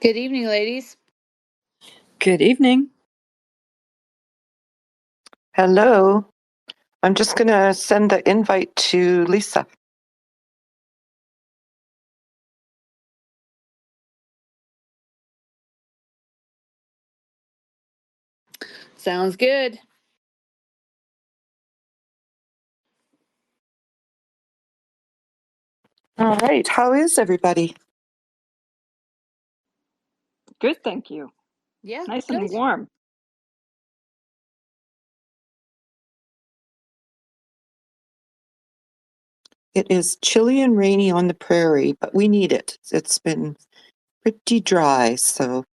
Good evening, ladies. Good evening. Hello. I'm just going to send the invite to Lisa. Sounds good. All right. How is everybody? Good, thank you. Yeah, Nice good. and warm. It is chilly and rainy on the prairie, but we need it. It's been pretty dry, so.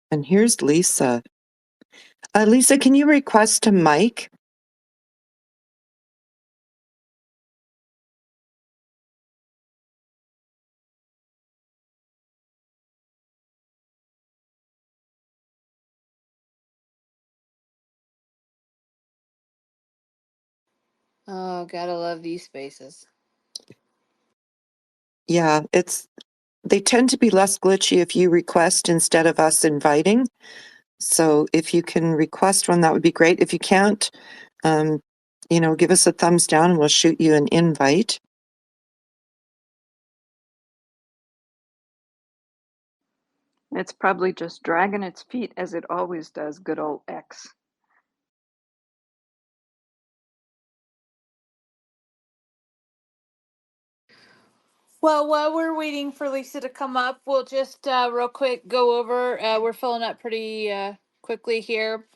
And here's Lisa. Lisa, can you request a mic? Oh, gotta love these spaces. Yeah, they tend to be less glitchy if you request instead of us inviting. So if you can request one, that would be great. If you can't, give us a thumbs down and we'll shoot you an invite. It's probably just dragging its feet as it always does, good old X. Well, while we're waiting for Lisa to come up, we'll just real quick go over. We're filling up pretty quickly here.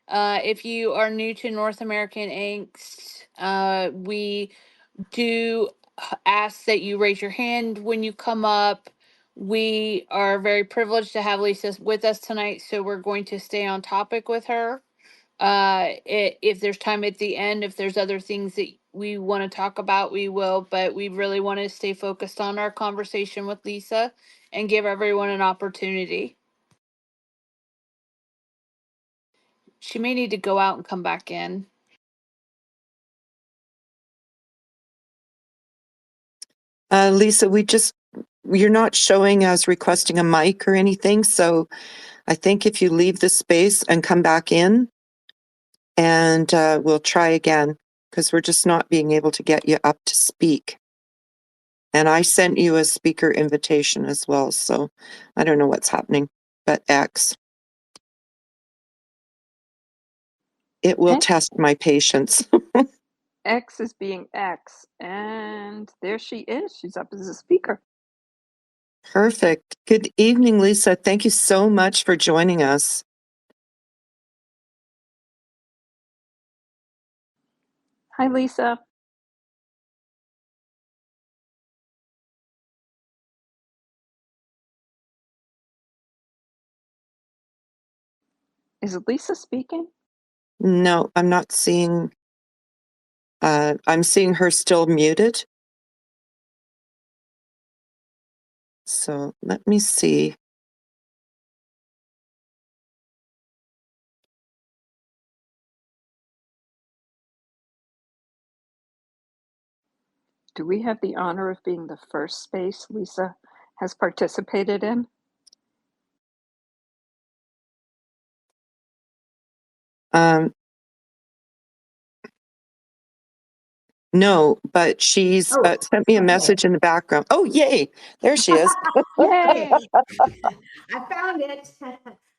If you are new to North American Angst, we do ask that you raise your hand when you come up. We are very privileged to have Lisa with us tonight, so we're going to stay on topic with her. If there's time at the end, if there's other things that we want to talk about, we will, but we really want to stay focused on our conversation with Lisa and give everyone an opportunity. She may need to go out and come back in. Lisa, you're not showing as requesting a mic or anything, so I think if you leave the space and come back in, and we'll try again, because we're just not being able to get you up to speak. And I sent you a speaker invitation as well, so I don't know what's happening, but X. It will test my patience. X is being X, and there she is. She's up as a speaker. Perfect. Good evening, Lisa. Thank you so much for joining us. Hi, Lisa. Is Lisa speaking? No, I'm not seeing. I'm seeing her still muted. So let me see. Do we have the honor of being the first space Lisa has participated in? No, but she's sent me a message in the background. Oh, yay. There she is. Yay! I found it.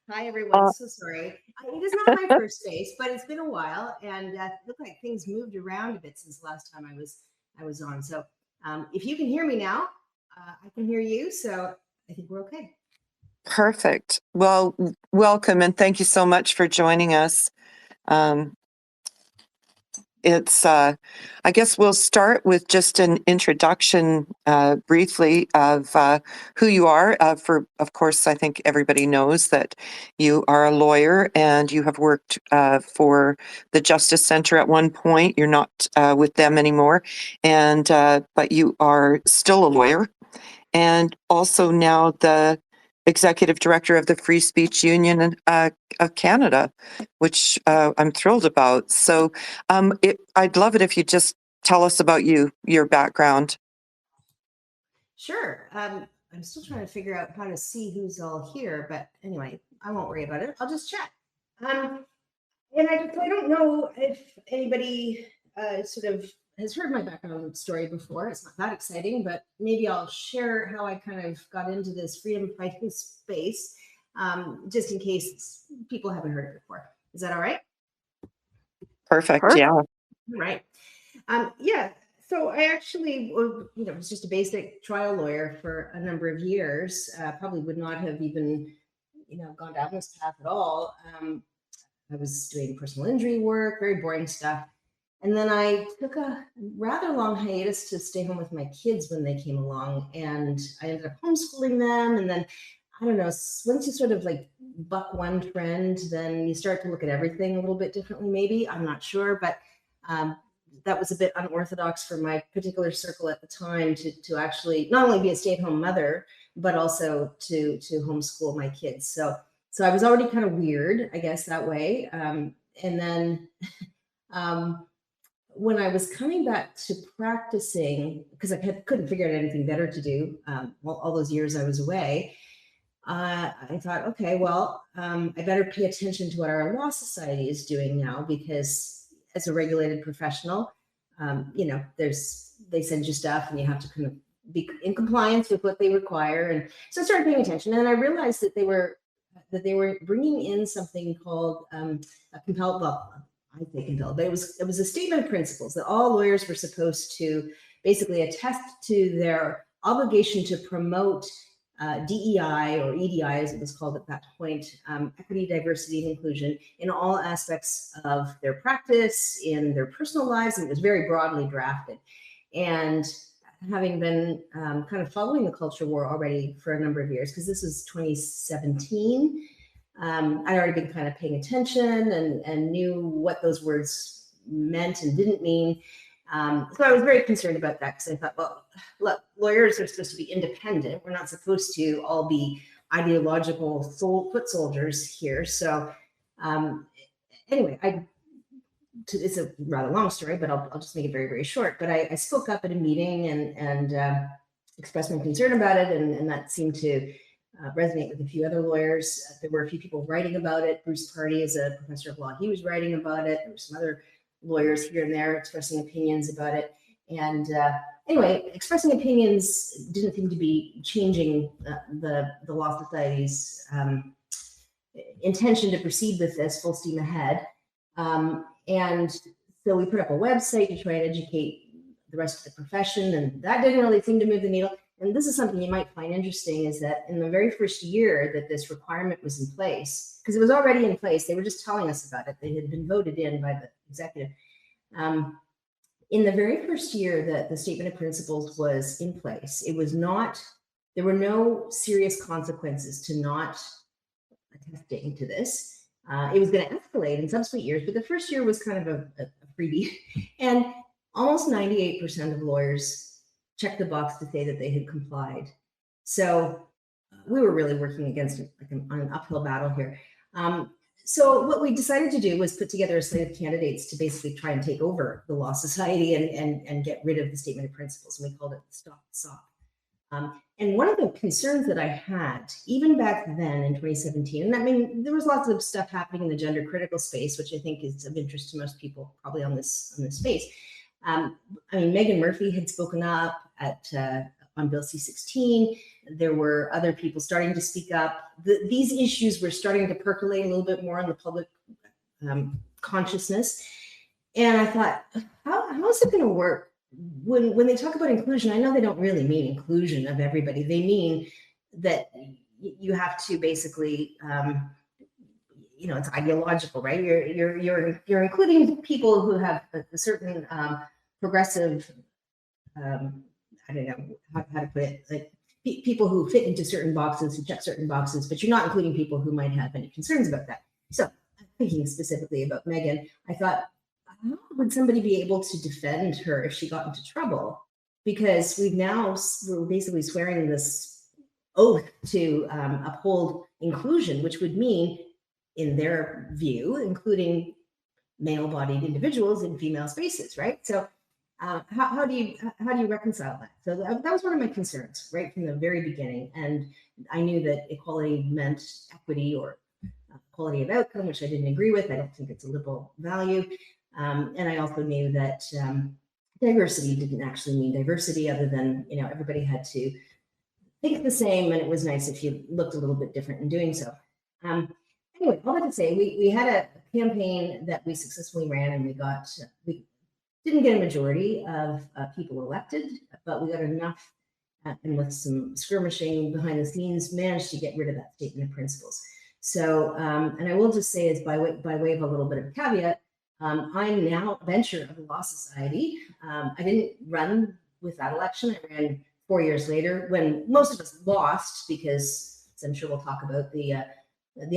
Hi, everyone. So sorry. It is not my first space, but it's been a while, and it looked like things moved around a bit since the last time I was on. So if you can hear me now, I can hear you. So I think we're okay. Perfect. Well, welcome, and thank you so much for joining us. I guess we'll start with just an introduction briefly of who you are. Of course, I think everybody knows that you are a lawyer and you have worked for the Justice Center at one point. You're not with them anymore, but you are still a lawyer, and also now the executive director of the Free Speech Union of Canada, which I'm thrilled about. So I'd love it if you just tell us about your background. Sure. I'm still trying to figure out how to see who's all here, but anyway, I won't worry about it. I'll just chat. And I don't know if anybody sort of has heard my background story before. It's not that exciting, but maybe I'll share how I kind of got into this freedom fighting space, just in case people haven't heard it before. Is that all right? Perfect. Yeah. All right. Yeah. So I actually, was just a basic trial lawyer for a number of years. Probably would not have even, gone down this path at all. I was doing personal injury work, very boring stuff. And then I took a rather long hiatus to stay home with my kids when they came along. And I ended up homeschooling them. And then, I don't know, once you sort of like buck one trend, then you start to look at everything a little bit differently, maybe. I'm not sure. But that was a bit unorthodox for my particular circle at the time to actually not only be a stay-at-home mother, but also to homeschool my kids. So I was already kind of weird, I guess, that way. And then when I was coming back to practicing, because I couldn't figure out anything better to do all those years I was away, I thought, okay, well, I better pay attention to what our law society is doing now, because as a regulated professional, they send you stuff and you have to kind of be in compliance with what they require. And so I started paying attention, and then I realized that they were bringing in something called a compelled, well, I say compelled, but it was a statement of principles that all lawyers were supposed to basically attest to their obligation to promote DEI, or EDI as it was called at that point, equity, diversity, and inclusion in all aspects of their practice, in their personal lives, and it was very broadly drafted. And having been kind of following the culture war already for a number of years, because this was 2017, I'd already been kind of paying attention and knew what those words meant and didn't mean. So I was very concerned about that, because I thought, well, look, lawyers are supposed to be independent. We're not supposed to all be ideological foot soldiers here. So anyway, it's a rather long story, but I'll just make it very, very short. But I spoke up at a meeting and expressed my concern about it, and that seemed to resonate with a few other lawyers. There were a few people writing about it. Bruce Party is a professor of law. He was writing about it. There were some other lawyers here and there expressing opinions about it. And anyway, expressing opinions didn't seem to be changing the Law Society's intention to proceed with this full steam ahead. And so we put up a website to try and educate the rest of the profession, and that didn't really seem to move the needle. And this is something you might find interesting, is that in the very first year that this requirement was in place, because it was already in place, they were just telling us about it. They had been voted in by the executive. In the very first year that the statement of principles was in place, there were no serious consequences to not attesting to this. It was going to escalate in subsequent years, but the first year was kind of a freebie. And almost 98% of lawyers checked the box to say that they had complied. So we were really working against an uphill battle here. So what we decided to do was put together a slate of candidates to basically try and take over the Law Society and get rid of the statement of principles. And we called it Stop the SOP. And one of the concerns that I had, even back then in 2017, and I mean, there was lots of stuff happening in the gender critical space, which I think is of interest to most people probably on this space. I mean, Megan Murphy had spoken up on Bill C-16. There were other people starting to speak up. These issues were starting to percolate a little bit more in the public consciousness. And I thought, how is it going to work? When they talk about inclusion, I know they don't really mean inclusion of everybody. They mean that you have to basically, it's ideological, right? You're including people who have a certain progressive, I don't know how to put it, like people who fit into certain boxes, who check certain boxes, but you're not including people who might have any concerns about that. So thinking specifically about Megan, I thought, how would somebody be able to defend her if she got into trouble? Because we're basically swearing this oath to uphold inclusion, which would mean, in their view, including male-bodied individuals in female spaces, right? So how do you reconcile that? So that was one of my concerns right from the very beginning, and I knew that equality meant equity or quality of outcome, which I didn't agree with. I don't think it's a liberal value, and I also knew that diversity didn't actually mean diversity, other than everybody had to think the same, and it was nice if you looked a little bit different in doing so. Anyway, all that to say, we had a campaign that we successfully ran, and we didn't get a majority of people elected, but we got enough, and with some skirmishing behind the scenes, managed to get rid of that statement of principles. So, and I will just say, as by way of a little bit of a caveat, I'm now a bencher of the Law Society. I didn't run with that election. I ran 4 years later, when most of us lost, because, as I'm sure we'll talk about, the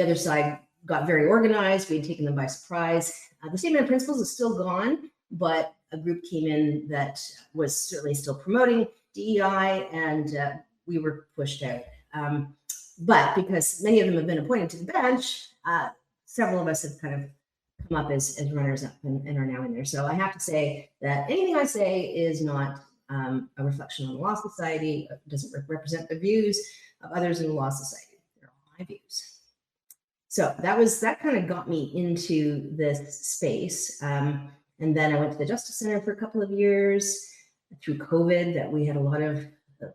other side got very organized. We had taken them by surprise. The statement of principles is still gone, but a group came in that was certainly still promoting DEI, and we were pushed out. But because many of them have been appointed to the bench, several of us have kind of come up as runners up and are now in there. So I have to say that anything I say is not a reflection on the Law Society. It doesn't represent the views of others in the Law Society. They're all my views. So that kind of got me into this space. And then I went to the Justice Center for a couple of years. Through COVID, that we had a lot of,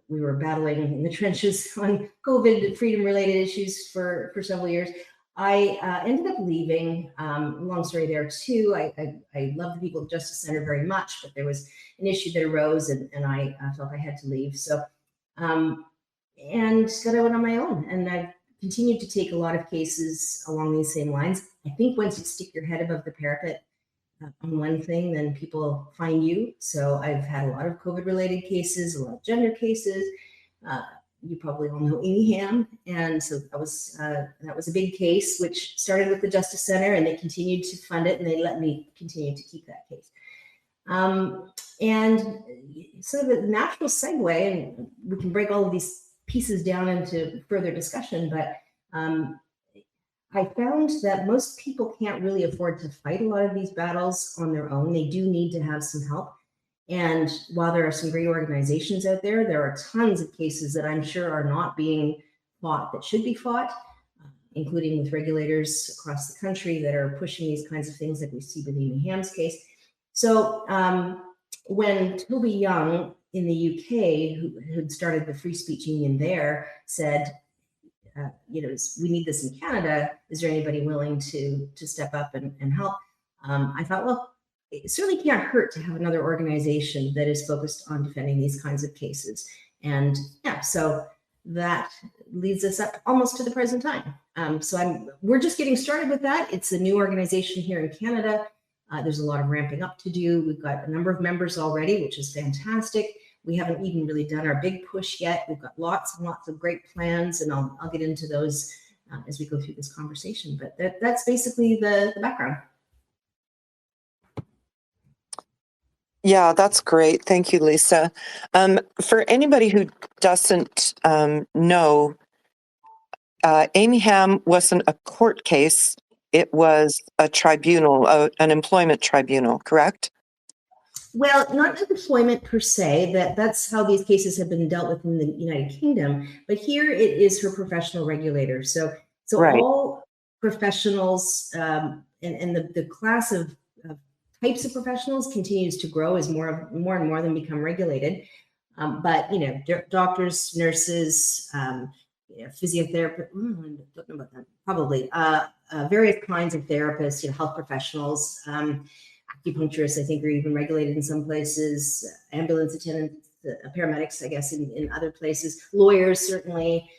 we were battling in the trenches on COVID freedom-related issues for several years. I ended up leaving. Long story there too. I love the people at the Justice Center very much, but there was an issue that arose, and I felt I had to leave. So, and then I went on my own, and I've continued to take a lot of cases along these same lines. I think once you stick your head above the parapet on one thing, then people find you. So I've had a lot of COVID-related cases, a lot of gender cases. You probably all know N.A.A, and so that was a big case, which started with the Justice Center, and they continued to fund it, and they let me continue to keep that case. And so the natural segue, and we can break all of these pieces down into further discussion, but I found that most people can't really afford to fight a lot of these battles on their own. They do need to have some help. And while there are some great organizations out there, there are tons of cases that I'm sure are not being fought that should be fought, including with regulators across the country that are pushing these kinds of things, like we see with N.A.A.'s case. So when Toby Young in the UK, who'd started the Free Speech Union there, said, we need this in Canada. Is there anybody willing to step up and help? I thought, well, it certainly can't hurt to have another organization that is focused on defending these kinds of cases. And yeah, so that leads us up almost to the present time. We're just getting started with that. It's a new organization here in Canada. There's a lot of ramping up to do. We've got a number of members already, which is fantastic. We haven't even really done our big push yet. We've got lots and lots of great plans, and I'll get into those as we go through this conversation. But that's basically the background. Yeah, that's great. Thank you, Lisa. For anybody who doesn't know, N.A.A. wasn't a court case. It was a tribunal, an employment tribunal, correct? Well, not employment per se. That's how these cases have been dealt with in the United Kingdom. But here it is her professional regulator. So right. All professionals and the class of types of professionals continues to grow as more and more of them become regulated. But doctors, nurses, physiotherapists, I don't know about that. Probably various kinds of therapists, health professionals. Acupuncturists, I think, are even regulated in some places. Ambulance attendants, paramedics, I guess, in other places. Lawyers, certainly.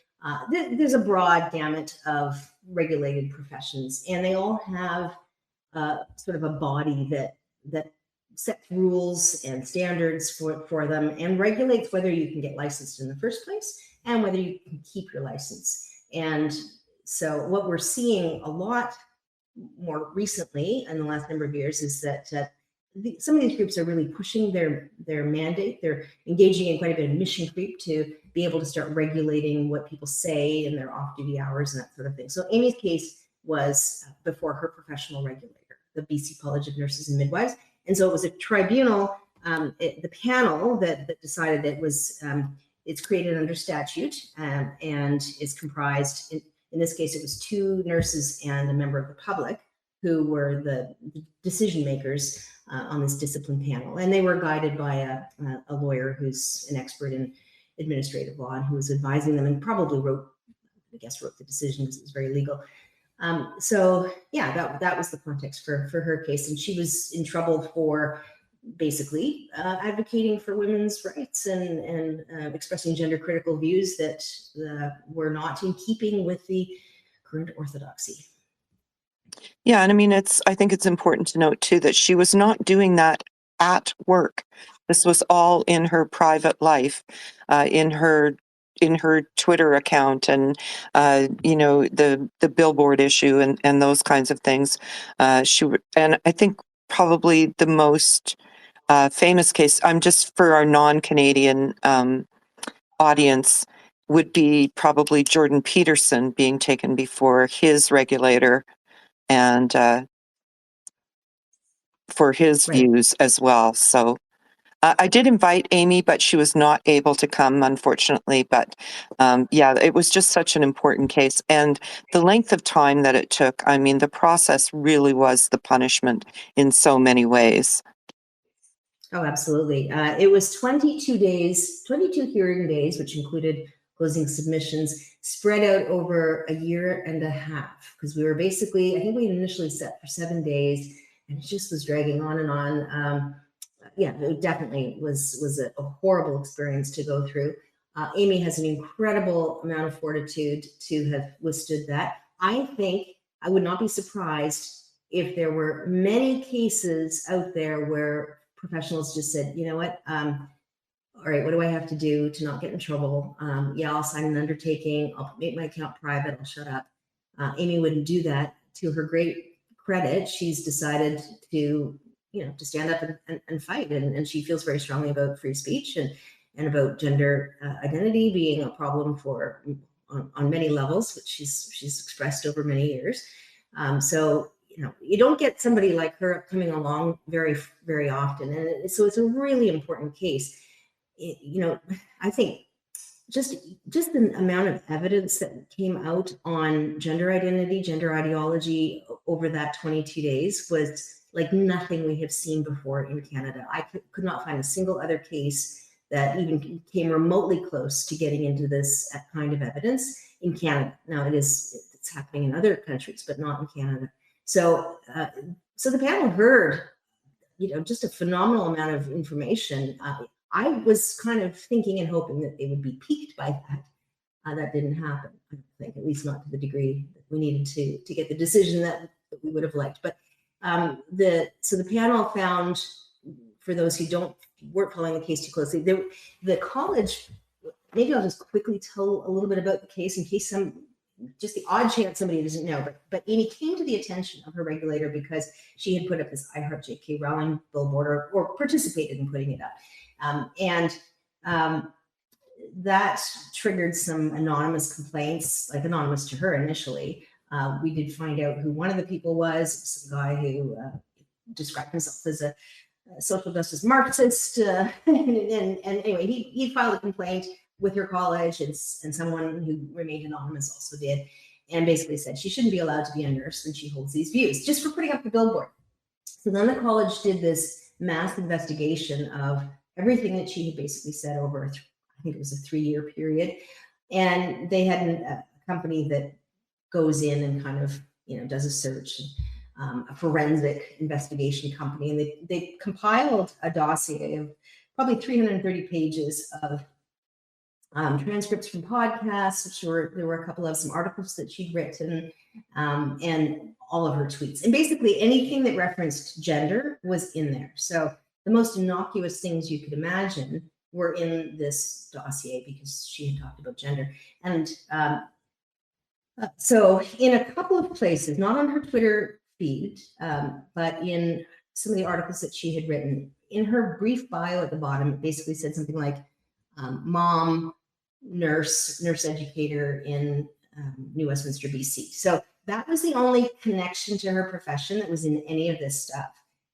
There's a broad gamut of regulated professions, and they all have sort of a body that sets rules and standards for them and regulates whether you can get licensed in the first place and whether you can keep your license. And so what we're seeing a lot more recently in the last number of years is that some of these groups are really pushing their mandate. They're engaging in quite a bit of mission creep to be able to start regulating what people say in their off-duty hours and that sort of thing. So Amy's case was before her professional regulator, the BC College of Nurses and Midwives. And so it was a tribunal the panel that decided it was, it's created under statute, and is comprised, in this case, it was 2 nurses and a member of the public who were the decision makers on this discipline panel. And they were guided by a lawyer who's an expert in administrative law and who was advising them, and probably wrote the decision because it was very legal. So yeah, that was the context for her case. And she was in trouble for basically advocating for women's rights and expressing gender critical views that were not in keeping with the current orthodoxy. Yeah, and I mean, I think it's important to note too that she was not doing that at work. This was all in her private life, in her Twitter account, and the billboard issue and those kinds of things. And I think probably the most famous case, just for our non-Canadian audience, would be probably Jordan Peterson being taken before his regulator and for his Right. views as well. So I did invite Amy, but she was not able to come, unfortunately. But yeah, it was just such an important case. And the length of time that it took, I mean, the process really was the punishment in so many ways. Oh, absolutely. It was 22 days, 22 hearing days, which included closing submissions, spread out over a year and a half, because we were basically, I think we initially set for 7 days, and it just was dragging on and on. Yeah, it definitely was a horrible experience to go through. Amy has an incredible amount of fortitude to have withstood that. I think I would not be surprised if there were many cases out there where professionals just said, you know what, all right, what do I have to do to not get in trouble? Yeah, I'll sign an undertaking. I'll make my account private. I'll shut up. Amy wouldn't do that. To her great credit, she's decided to stand up and fight. And she feels very strongly about free speech and about gender identity being a problem on many levels, which she's expressed over many years. So you don't get somebody like her coming along very, very often. And so it's a really important case. I think just the amount of evidence that came out on gender identity, gender ideology over that 22 days was like nothing we have seen before in Canada. I could not find a single other case that even came remotely close to getting into this kind of evidence in Canada. Now it's happening in other countries, but not in Canada. So the panel heard, just a phenomenal amount of information. I was kind of thinking and hoping that they would be piqued by that. That didn't happen, I don't think, at least not to the degree that we needed to get the decision that we would have liked. But the panel found, for those who weren't following the case too closely, the college. Maybe I'll just quickly tell a little bit about the case in case just the odd chance somebody doesn't know, but Amy came to the attention of her regulator because she had put up this I Heart J.K. Rowling billboard or participated in putting it up. That triggered some anonymous complaints, like anonymous to her initially. We did find out who one of the people was, some guy who described himself as a social justice Marxist. And anyway, he filed a complaint with her college, and someone who remained anonymous also did, and basically said she shouldn't be allowed to be a nurse when she holds these views, just for putting up the billboard. So then the college did this mass investigation of everything that she had basically said over, I think it was a 3-year period. And they had a company that goes in and kind of, does a search, a forensic investigation company. And they compiled a dossier of probably 330 pages of transcripts from podcasts, there were a couple of some articles that she'd written, and all of her tweets. And basically anything that referenced gender was in there. So the most innocuous things you could imagine were in this dossier because she had talked about gender. And so in a couple of places, not on her Twitter feed, but in some of the articles that she had written, in her brief bio at the bottom, it basically said something like, mom, nurse educator in New Westminster, BC. So that was the only connection to her profession that was in any of this stuff.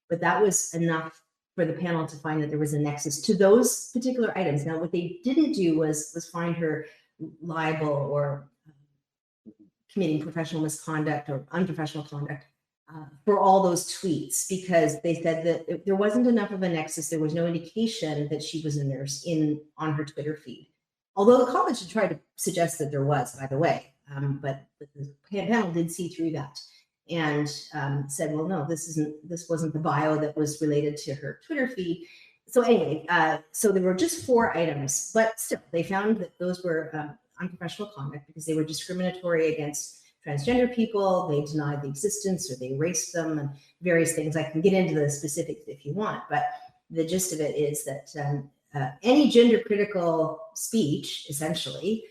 But that was enough for the panel to find that there was a nexus to those particular items. Now, what they didn't do was find her liable or committing professional misconduct or unprofessional conduct for all those tweets, because they said that there wasn't enough of a nexus. There was no indication that she was a nurse on her Twitter feed. Although the college had tried to suggest that there was, by the way, but the panel did see through that and said, well, no, this wasn't the bio that was related to her Twitter feed. So anyway, so there were just 4 items, but still they found that those were unprofessional conduct because they were discriminatory against transgender people. They denied the existence or they erased them and various things. I can get into the specifics if you want, but the gist of it is that any gender critical speech essentially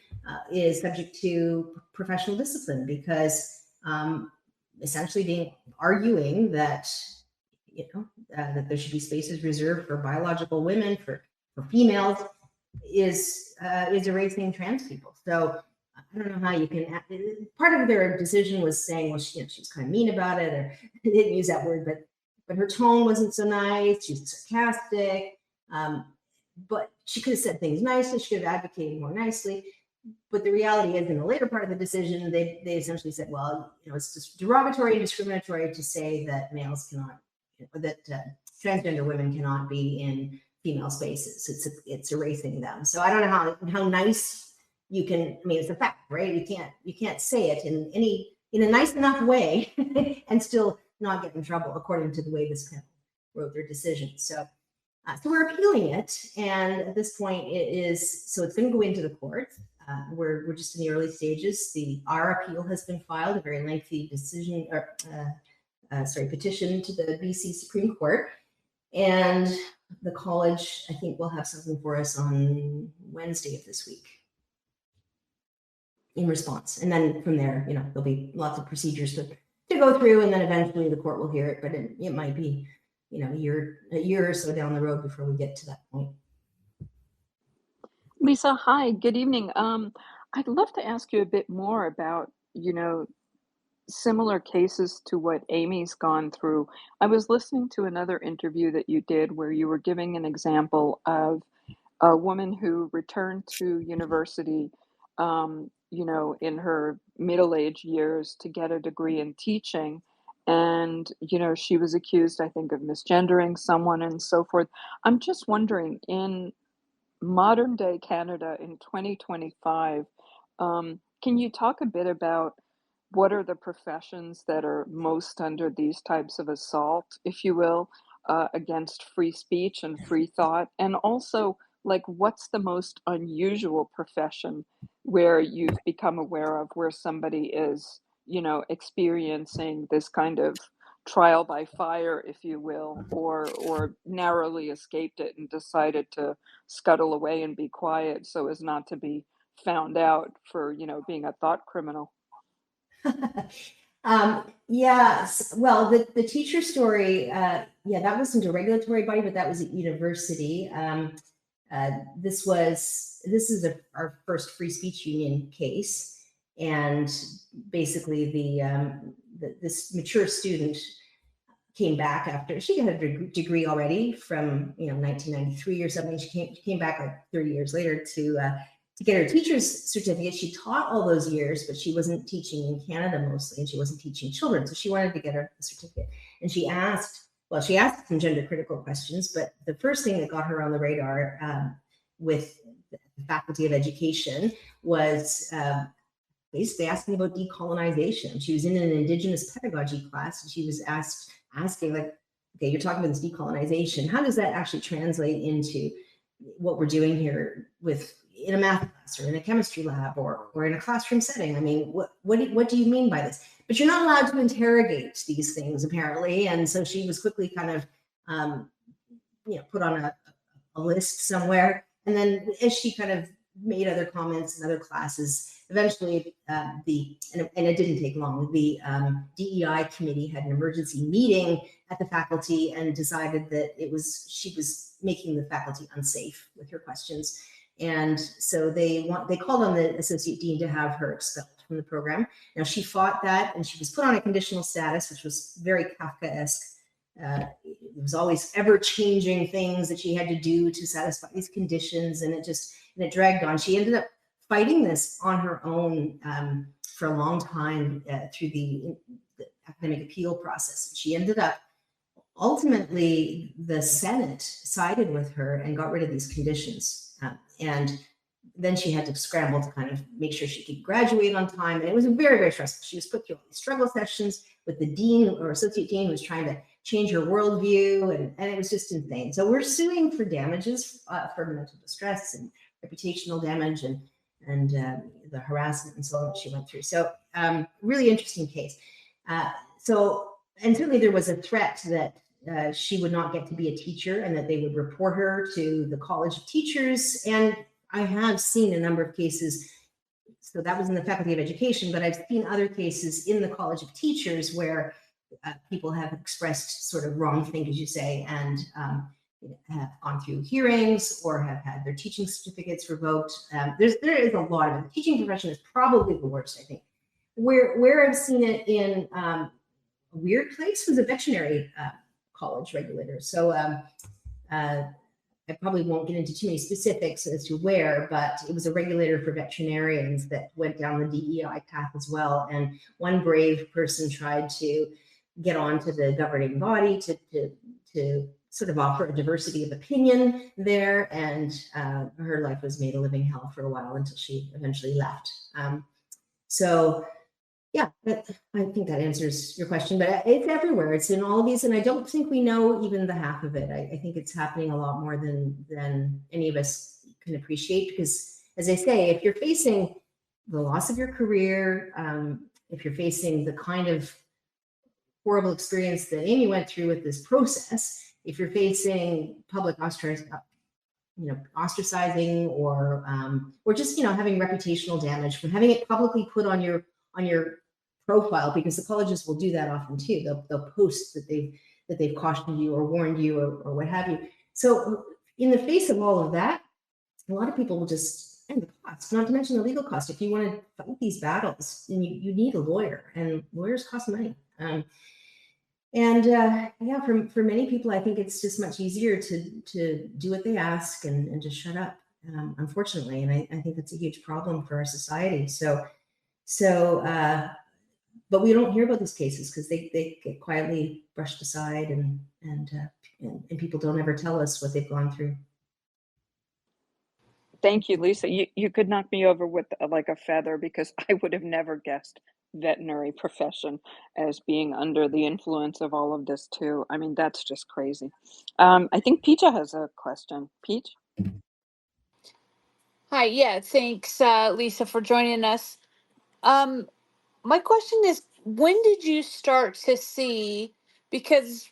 is subject to professional discipline because essentially arguing that that there should be spaces reserved for biological women, for females, is erasing trans people. So I don't know how you can. Part of their decision was saying, well, she was kind of mean about it, or they didn't use that word, but her tone wasn't so nice. She was sarcastic, but she could have said things nicely. She could have advocated more nicely. But the reality is, in the later part of the decision, they essentially said, well, it's just derogatory and discriminatory to say that males cannot, that transgender women cannot be in female spaces. It's erasing them. So I don't know how nice you can. I mean, it's a fact, right? You can't say it in a nice enough way and still not get in trouble, according to the way this panel wrote their decision. So we're appealing it, and at this point, it's going to go into the court. We're just in the early stages. Our appeal has been filed, a very lengthy decision or petition to the BC Supreme Court, and the college, I think, will have something for us on Wednesday of this week in response. And then from there, there'll be lots of procedures to go through, and then eventually the court will hear it. But it might be, a year or so down the road before we get to that point. Lisa, hi, good evening. I'd love to ask you a bit more about, similar cases to what Amy's gone through. I was listening to another interview that you did where you were giving an example of a woman who returned to university, in her middle-aged years to get a degree in teaching. And, she was accused, I think, of misgendering someone and so forth. I'm just wondering, in modern day Canada in 2025, can you talk a bit about what are the professions that are most under these types of assault, if you will, against free speech and free thought? And also, what's the most unusual profession where you've become aware of where somebody is, experiencing this kind of trial by fire, if you will, or narrowly escaped it and decided to scuttle away and be quiet so as not to be found out for, being a thought criminal? Yes. Well, the teacher story, that wasn't a regulatory body, but that was at university. This is our first free speech union case, and basically this mature student came back after she had a degree already from 1993 or something. She came back like 30 years later to get her teacher's certificate. She taught all those years, but she wasn't teaching in Canada mostly, and she wasn't teaching children. So she wanted to get her certificate, and she asked some gender critical questions. But the first thing that got her on the radar with the Faculty of Education was basically asking about decolonization. She was in an Indigenous pedagogy class, and she was asking, like, okay, you're talking about this decolonization. How does that actually translate into what we're doing here in a math class or in a chemistry lab or in a classroom setting? I mean, what do you mean by this? But you're not allowed to interrogate these things, apparently. And so she was quickly kind of, put on a list somewhere. And then as she kind of made other comments in other classes, eventually and it didn't take long, the DEI committee had an emergency meeting at the faculty and decided that she was making the faculty unsafe with her questions. And so they called on the associate dean to have her expelled from the program. Now, she fought that, and she was put on a conditional status, which was very Kafkaesque. it was always ever changing things that she had to do to satisfy these conditions, and it dragged on. She ended up fighting this on her own for a long time through the academic appeal process. She ended up, ultimately, the Senate sided with her and got rid of these conditions. And then she had to scramble to kind of make sure she could graduate on time. And it was very, very stressful. She was put through all these struggle sessions with the dean or associate dean who was trying to change her worldview. And it was just insane. So we're suing for damages for mental distress and reputational damage and the harassment and so on that she went through. So really interesting case. And certainly there was a threat that she would not get to be a teacher and that they would report her to the College of Teachers. And I have seen a number of cases, so that was in the Faculty of Education, but I've seen other cases in the College of Teachers where people have expressed sort of wrong things, as you say, and have gone through hearings or have had their teaching certificates revoked. There is a lot of it. The teaching profession is probably the worst, I think. Where I've seen it in a weird place was a veterinary college regulator. So I probably won't get into too many specifics as to where, but it was a regulator for veterinarians that went down the DEI path as well. And one brave person tried to get onto the governing body to sort of offer a diversity of opinion there. And her life was made a living hell for a while until she eventually left. Yeah, I think that answers your question, but it's everywhere. It's in all of these, and I don't think we know even the half of it. I think it's happening a lot more than any of us can appreciate, because, as I say, if you're facing the loss of your career, if you're facing the kind of horrible experience that Amy went through with this process, if you're facing public ostracizing, or just having reputational damage from having it publicly put on your profile, because the colleges will do that often too. They'll post that they've cautioned you or warned you or what have you. So in the face of all of that, a lot of people will just, and the cost, not to mention the legal cost. If you want to fight these battles, then you need a lawyer, and lawyers cost money. For many people, I think it's just much easier to do what they ask and just shut up, unfortunately. And I think that's a huge problem for our society. But we don't hear about these cases because they get quietly brushed aside, and people don't ever tell us what they've gone through. Thank you, Lisa. You could knock me over with like a feather, because I would have never guessed veterinary profession as being under the influence of all of this too. I mean, that's just crazy. I think Peach has a question. Peach? Hi, yeah, thanks, Lisa, for joining us. My question is, when did you start to see, because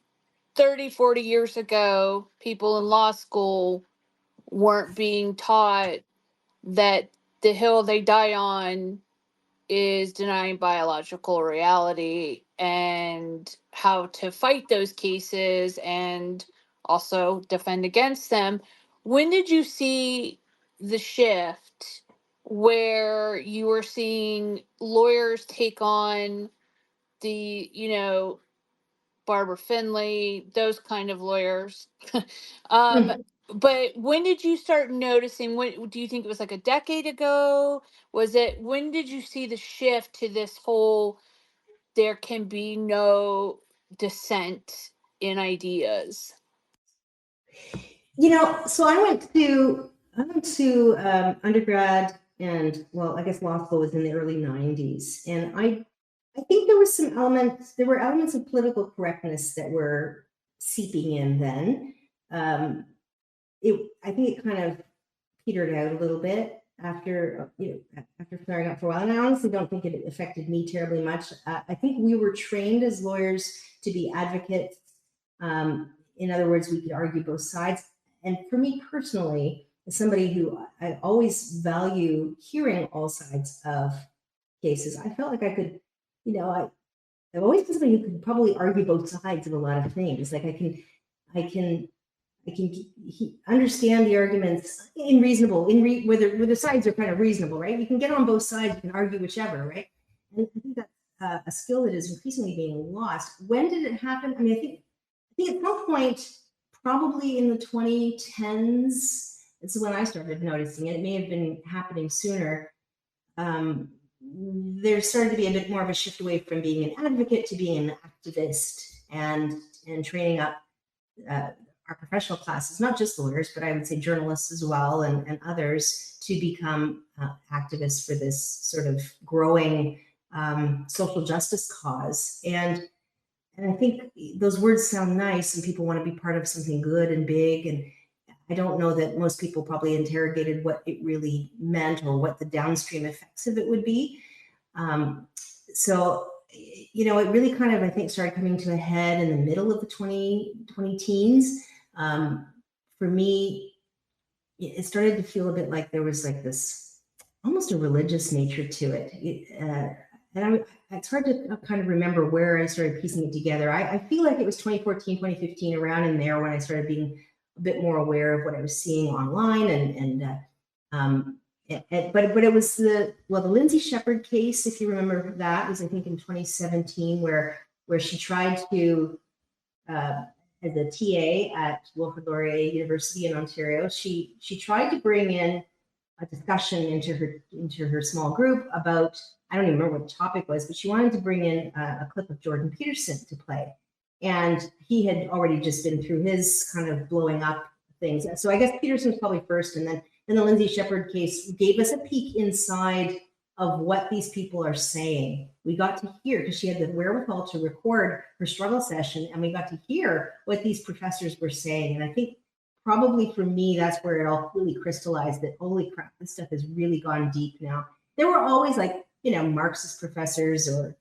30, 40 years ago, people in law school weren't being taught that the hill they die on is denying biological reality and how to fight those cases and also defend against them. When did you see the shift where you were seeing lawyers take on the, Barbara Finley, those kind of lawyers? But when did you start noticing? When do you think it was, like a decade ago? When did you see the shift to this whole there can be no dissent in ideas? So I went to undergrad, and I guess law school was in the early 90s, and I think there were elements of political correctness that were seeping in then. I think it kind of petered out a little bit after flaring up for a while, and I honestly don't think it affected me terribly much. I think we were trained as lawyers to be advocates. In other words, we could argue both sides. And for me personally, as somebody who I always value hearing all sides of cases, I felt like I could, I've always been somebody who could probably argue both sides of a lot of things. Like I can understand the arguments where the sides are kind of reasonable, right? You can get on both sides, you can argue whichever, right? And I think that's a skill that is increasingly being lost. When did it happen? I mean, I think think at some point, probably in the 2010s, it's when I started noticing it. It may have been happening sooner. There started to be a bit more of a shift away from being an advocate to being an activist, and training up our professional classes, not just lawyers, but I would say journalists as well, and others, to become activists for this sort of growing social justice cause. And I think those words sound nice, and people want to be part of something good and big. And I don't know that most people probably interrogated what it really meant or what the downstream effects of it would be. So, you know, it really kind of, I think, started coming to a head in the middle of the 20 teens. For me, it started to feel a bit like there was like this almost a religious nature to it. And it's hard to kind of remember where I started piecing it together. I feel like it was 2014, 2015, around in there when I started being a bit more aware of what I was seeing online, but it was the Lindsay Shepherd case, if you remember. That was, I think, in 2017, where she tried to, as a TA at Wilfrid Laurier University in Ontario, she tried to bring in a discussion into her small group about, I don't even remember what the topic was, but she wanted to bring in a clip of Jordan Peterson to play. And he had already just been through his kind of blowing up things. So I guess Peterson was probably first, and then the Lindsay Shepherd case gave us a peek inside of what these people are saying. We got to hear, because she had the wherewithal to record her struggle session, and we got to hear what these professors were saying. And I think probably for me, that's where it all really crystallized, that holy crap, this stuff has really gone deep now. There were always, like, you know, Marxist professors, or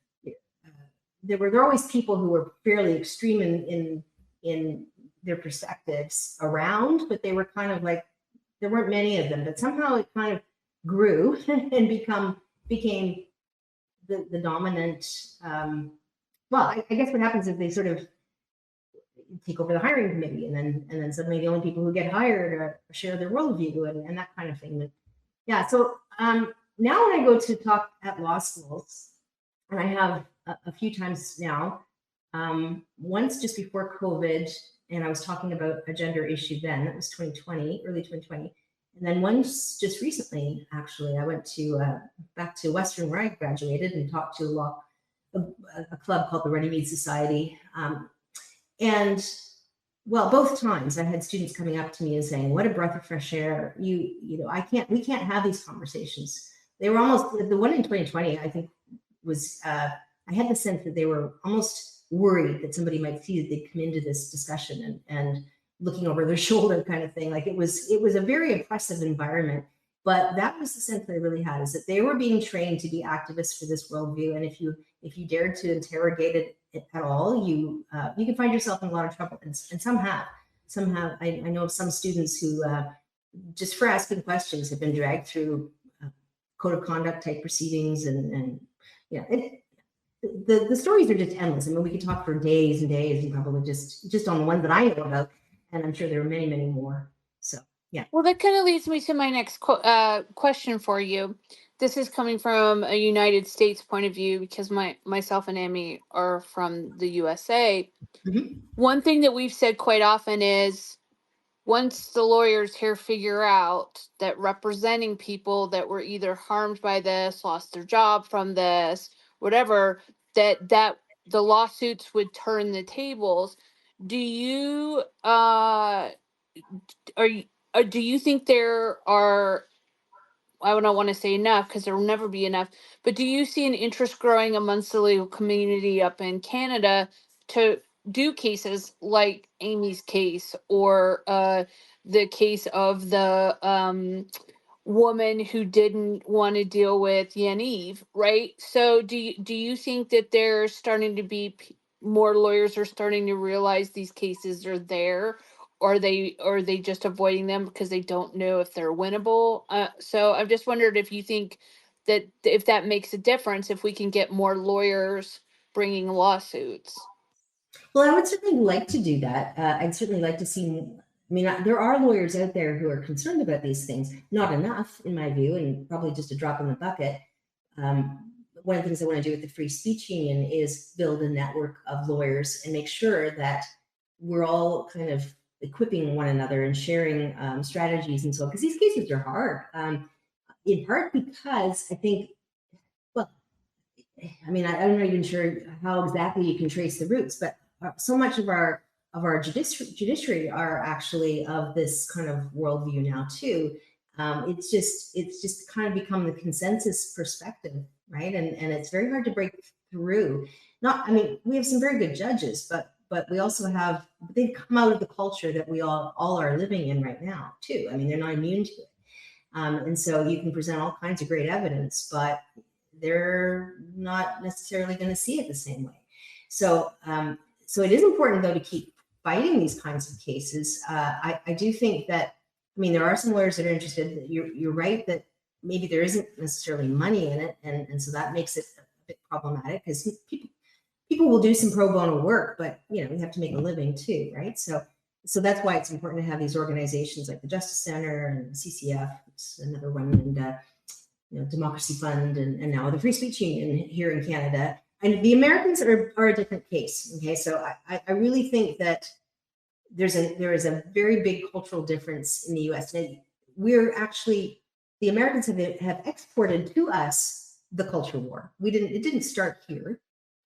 there were always people who were fairly extreme in their perspectives around, but they were kind of like, there weren't many of them, but somehow it kind of grew and became the dominant. I guess what happens is they sort of take over the hiring committee, and then suddenly the only people who get hired share their worldview and that kind of thing. But yeah, so now when I go to talk at law schools, and I have a few times now, once just before COVID, and I was talking about a gender issue then, that was 2020, early 2020. And then once just recently, actually, I went to back to Western, where I graduated, and talked to a club called the Runnymede Society. And well, both times I had students coming up to me and saying, "What a breath of fresh air! You know, we can't have these conversations." They were almost, the one in 2020, I think, was I had the sense that they were almost worried that somebody might see that they'd come into this discussion and looking over their shoulder, kind of thing. Like it was a very oppressive environment. But that was the sense that I really had, is that they were being trained to be activists for this worldview, and if you dared to interrogate it at all, you can find yourself in a lot of trouble. And some have. I know of some students who just for asking questions have been dragged through code of conduct type proceedings, and yeah, the stories are just endless. I mean, we could talk for days and days, and probably just on the ones that I know about, and I'm sure there are many, many more. So yeah. Well, that kind of leads me to my next question for you. This is coming from a United States point of view, because myself and Amy are from the USA. Mm-hmm. One thing that we've said quite often is, once the lawyers here figure out that representing people that were either harmed by this, lost their job from this, whatever, that the lawsuits would turn the tables. Do you do you think there are, I don't want to say enough, because there will never be enough, but do you see an interest growing amongst the legal community up in Canada to do cases like Amy's case, or the case of the woman who didn't want to deal with Yaniv, right? So do you think that there's starting to be more lawyers are starting to realize these cases are there, or are they just avoiding them because they don't know if they're winnable? So I've just wondered if you think that if that makes a difference, if we can get more lawyers bringing lawsuits. Well, I would certainly like to do that. I'd certainly like to see. I mean, there are lawyers out there who are concerned about these things. Not enough, in my view, and probably just a drop in the bucket. One of the things I want to do with the Free Speech Union is build a network of lawyers and make sure that we're all kind of equipping one another and sharing strategies and so on, because these cases are hard, in part because I think, well, I mean, I'm not even sure how exactly you can trace the roots, but so much of our judiciary are actually of this kind of worldview now too. It's just kind of become the consensus perspective, right? And it's very hard to break through. I mean, we have some very good judges, but we also have, they've come out of the culture that we all are living in right now too. I mean, they're not immune to it. And so you can present all kinds of great evidence, but they're not necessarily going to see it the same way. So, so it is important though to keep fighting these kinds of cases. I do think that, I mean, there are some lawyers that are interested. You're right that maybe there isn't necessarily money in it, and so that makes it a bit problematic, because people will do some pro bono work, but you know, we have to make a living too, right? So that's why it's important to have these organizations like the Justice Center and CCF, it's another one, and you know, Democracy Fund, and now the Free Speech Union here in Canada. And the Americans are a different case. Okay, so I really think that there is a very big cultural difference in the U.S. And we're actually, the Americans have exported to us the culture war. It didn't start here.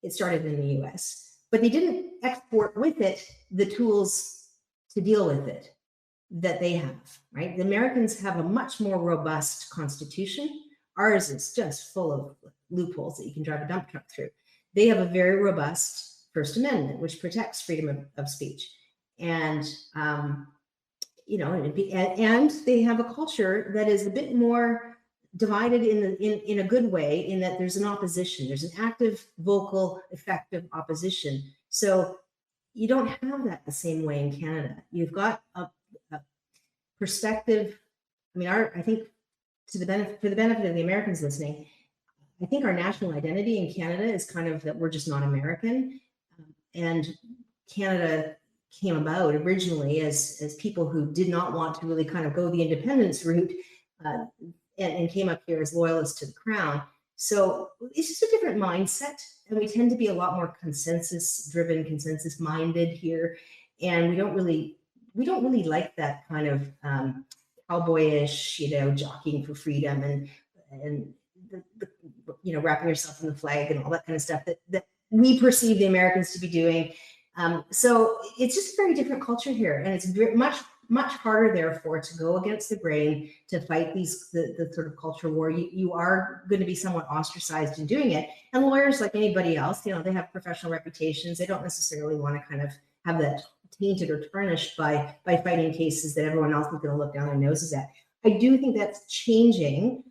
It started in the U.S., but they didn't export with it the tools to deal with it that they have, right? The Americans have a much more robust constitution. Ours is just full of loopholes that you can drive a dump truck through. They have a very robust First Amendment, which protects freedom of speech. And, you know, and they have a culture that is a bit more divided in a good way, in that there's an opposition. There's an active, vocal, effective opposition. So you don't have that the same way in Canada. You've got a perspective. I mean, I think for the benefit of the Americans listening, I think our national identity in Canada is kind of that we're just not American. And Canada came about originally as people who did not want to really kind of go the independence route, and came up here as loyalists to the crown. So it's just a different mindset, and we tend to be a lot more consensus-driven, consensus-minded here, and we don't really like that kind of cowboyish, you know, jockeying for freedom and the you know, wrapping yourself in the flag and all that kind of stuff that we perceive the Americans to be doing. So it's just a very different culture here, and it's very much harder, therefore, to go against the grain, to fight the sort of culture war. You are going to be somewhat ostracized in doing it. And lawyers, like anybody else, you know, they have professional reputations. They don't necessarily want to kind of have that tainted or tarnished by fighting cases that everyone else is going to look down their noses at. I do think that's changing.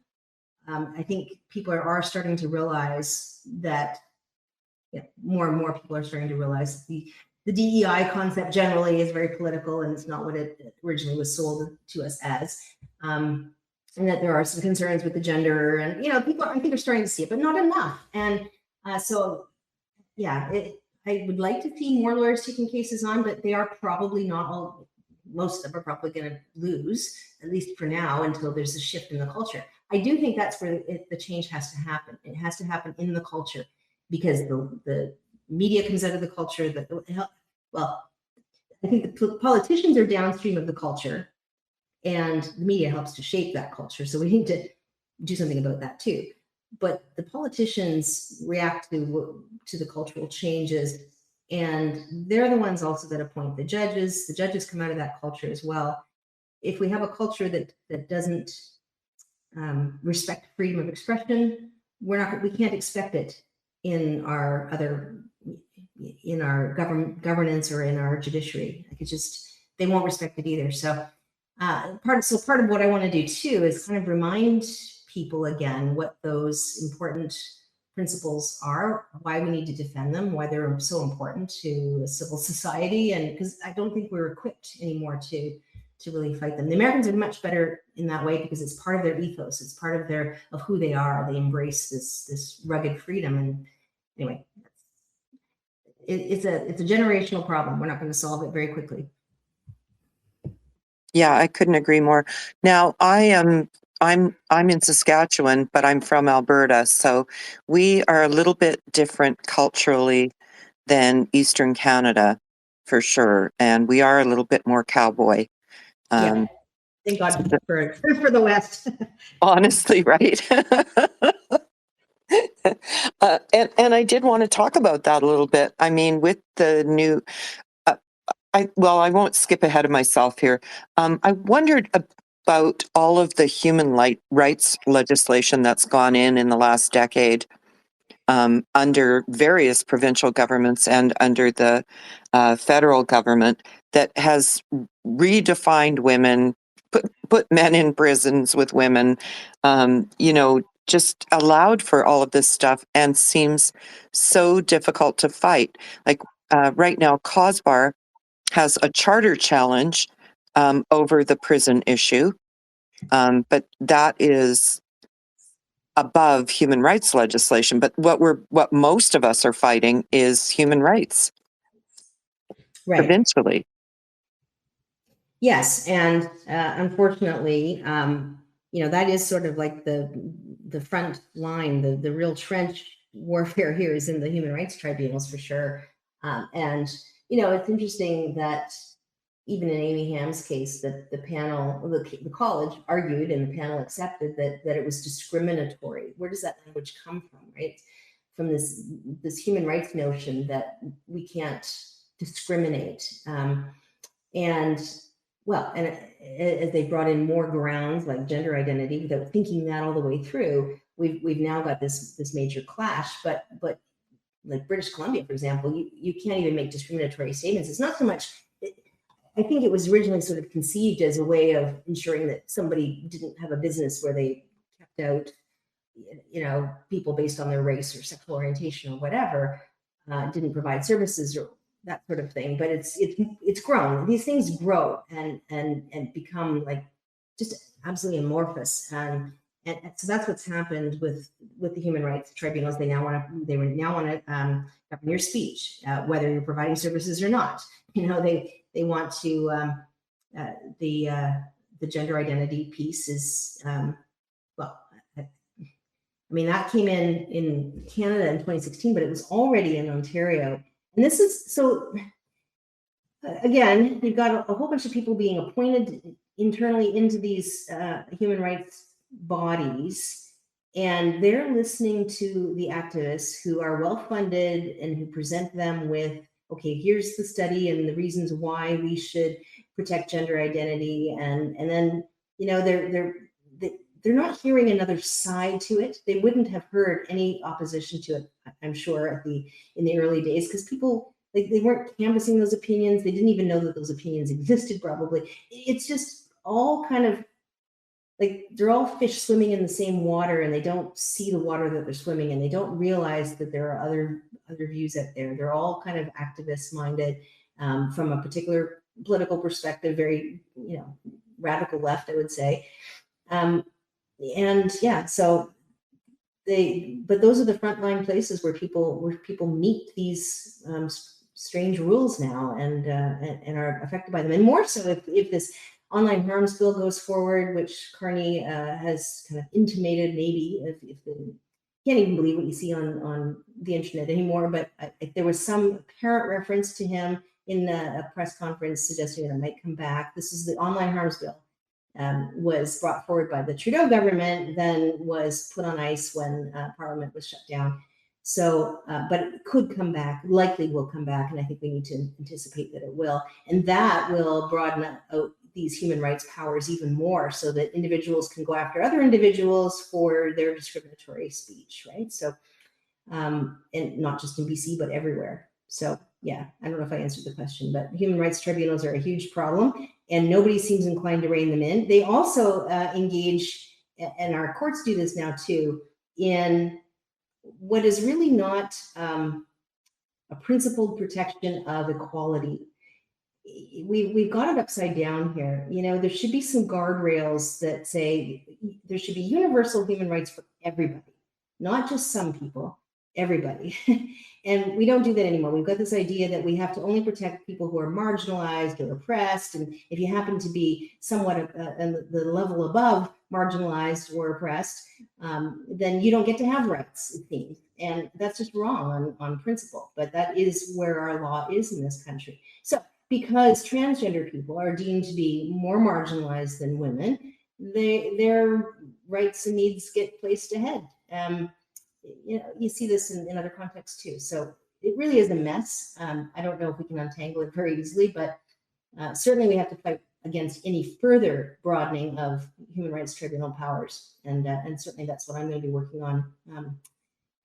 I think people are starting to realize that, yeah, more and more people are starting to realize the DEI concept generally is very political, and it's not what it originally was sold to us as. And that there are some concerns with the gender, and you know, people I think are starting to see it, but not enough. And so, yeah, I would like to see more lawyers taking cases on, but they are probably not all. Most of them are probably going to lose, at least for now, until there's a shift in the culture. I do think that's where the change has to happen. It has to happen in the culture, because the media comes out of the culture. Well, I think the politicians are downstream of the culture, and the media helps to shape that culture. So we need to do something about that too. But the politicians react to the cultural changes, and they're the ones also that appoint the judges. The judges come out of that culture as well. If we have a culture that doesn't respect freedom of expression, we can't expect it in our governance or in our judiciary. Like, it's just, they won't respect it either. So part of what I want to do too is kind of remind people again what those important principles are, why we need to defend them, why they're so important to civil society, and because I don't think we're equipped anymore to really fight them. The Americans are much better in that way because it's part of their ethos. It's part of who they are. They embrace this rugged freedom. And anyway, it's a generational problem. We're not going to solve it very quickly. Yeah, I couldn't agree more. Now, I'm in Saskatchewan, but I'm from Alberta, so we are a little bit different culturally than Eastern Canada. for sure. And we are a little bit more cowboy. Yeah. Thank God for the West. Honestly, right? And I did want to talk about that a little bit. I mean, with the new, I won't skip ahead of myself here. I wondered about all of the human rights legislation that's gone in the last decade, under various provincial governments and under the federal government, that has redefined women, put men in prisons with women, just allowed for all of this stuff, and seems so difficult to fight. Like right now, COSBAR has a charter challenge over the prison issue, but that is above human rights legislation. But what most of us are fighting is human rights, Right. provincially. Yes, and unfortunately, that is sort of like the front line, the real trench warfare here is in the human rights tribunals for sure. And it's interesting that even in Amy Hamm's case, that the panel, the college argued and the panel accepted that it was discriminatory. Where does that language come from, right? From this human rights notion that we can't discriminate. And as they brought in more grounds like gender identity, without thinking that all the way through, we've now got this major clash. But like British Columbia, for example, you can't even make discriminatory statements. It's not so much. I think it was originally sort of conceived as a way of ensuring that somebody didn't have a business where they kept out, people based on their race or sexual orientation or whatever, didn't provide services or that sort of thing. But it's grown. These things grow and become like just absolutely amorphous. And so that's what's happened with the human rights tribunals. They now want to govern your speech, whether you're providing services or not. They want to the gender identity piece is that came in Canada in 2016, but it was already in Ontario. And this is so. Again, you've got a whole bunch of people being appointed internally into these human rights bodies, and they're listening to the activists who are well funded and who present them with, okay, here's the study and the reasons why we should protect gender identity, and then they're not hearing another side to it. They wouldn't have heard any opposition to it, I'm sure, in the early days, because people, they weren't canvassing those opinions. They didn't even know that those opinions existed, probably. It's just all kind of like they're all fish swimming in the same water, and they don't see the water that they're swimming in. They don't realize that there are other views out there. They're all kind of activist minded, from a particular political perspective, very radical left, I would say. So but those are the frontline places where people meet these strange rules now and are affected by them, and more so if this online harms bill goes forward, which Carney has kind of intimated maybe, if the, can't even believe what you see on the internet anymore, but there was some apparent reference to him in a press conference suggesting that it might come back. This is the online harms bill. Was brought forward by the Trudeau government, then was put on ice when Parliament was shut down. So, but it could come back, likely will come back, and I think we need to anticipate that it will. And that will broaden out these human rights powers even more, so that individuals can go after other individuals for their discriminatory speech, right? So, and not just in BC, but everywhere. So, yeah, I don't know if I answered the question, but human rights tribunals are a huge problem, and nobody seems inclined to rein them in. They also engage, and our courts do this now too, in what is really not a principled protection of equality. We've got it upside down here. There should be some guardrails that say there should be universal human rights for everybody, not just some people. everybody. And we don't do that anymore. We've got this idea that we have to only protect people who are marginalized or oppressed. And if you happen to be somewhat at the level above marginalized or oppressed, then you don't get to have rights, it seems. And that's just wrong on principle. But that is where our law is in this country. So because transgender people are deemed to be more marginalized than women, their rights and needs get placed ahead. You see this in other contexts too. So it really is a mess. I don't know if we can untangle it very easily, but certainly we have to fight against any further broadening of human rights tribunal powers. And certainly that's what I'm going to be working on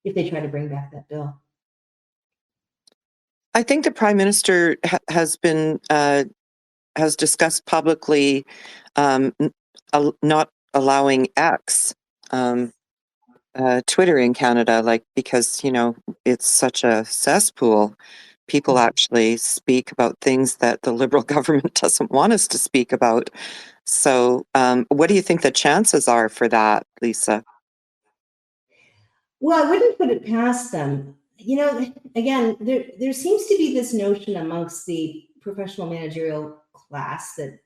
if they try to bring back that bill. I think the Prime Minister has discussed publicly not allowing X, Twitter in Canada, like, because, it's such a cesspool. People actually speak about things that the Liberal government doesn't want us to speak about. So what do you think the chances are for that, Lisa? Well, I wouldn't put it past them. Again, there seems to be this notion amongst the professional managerial class that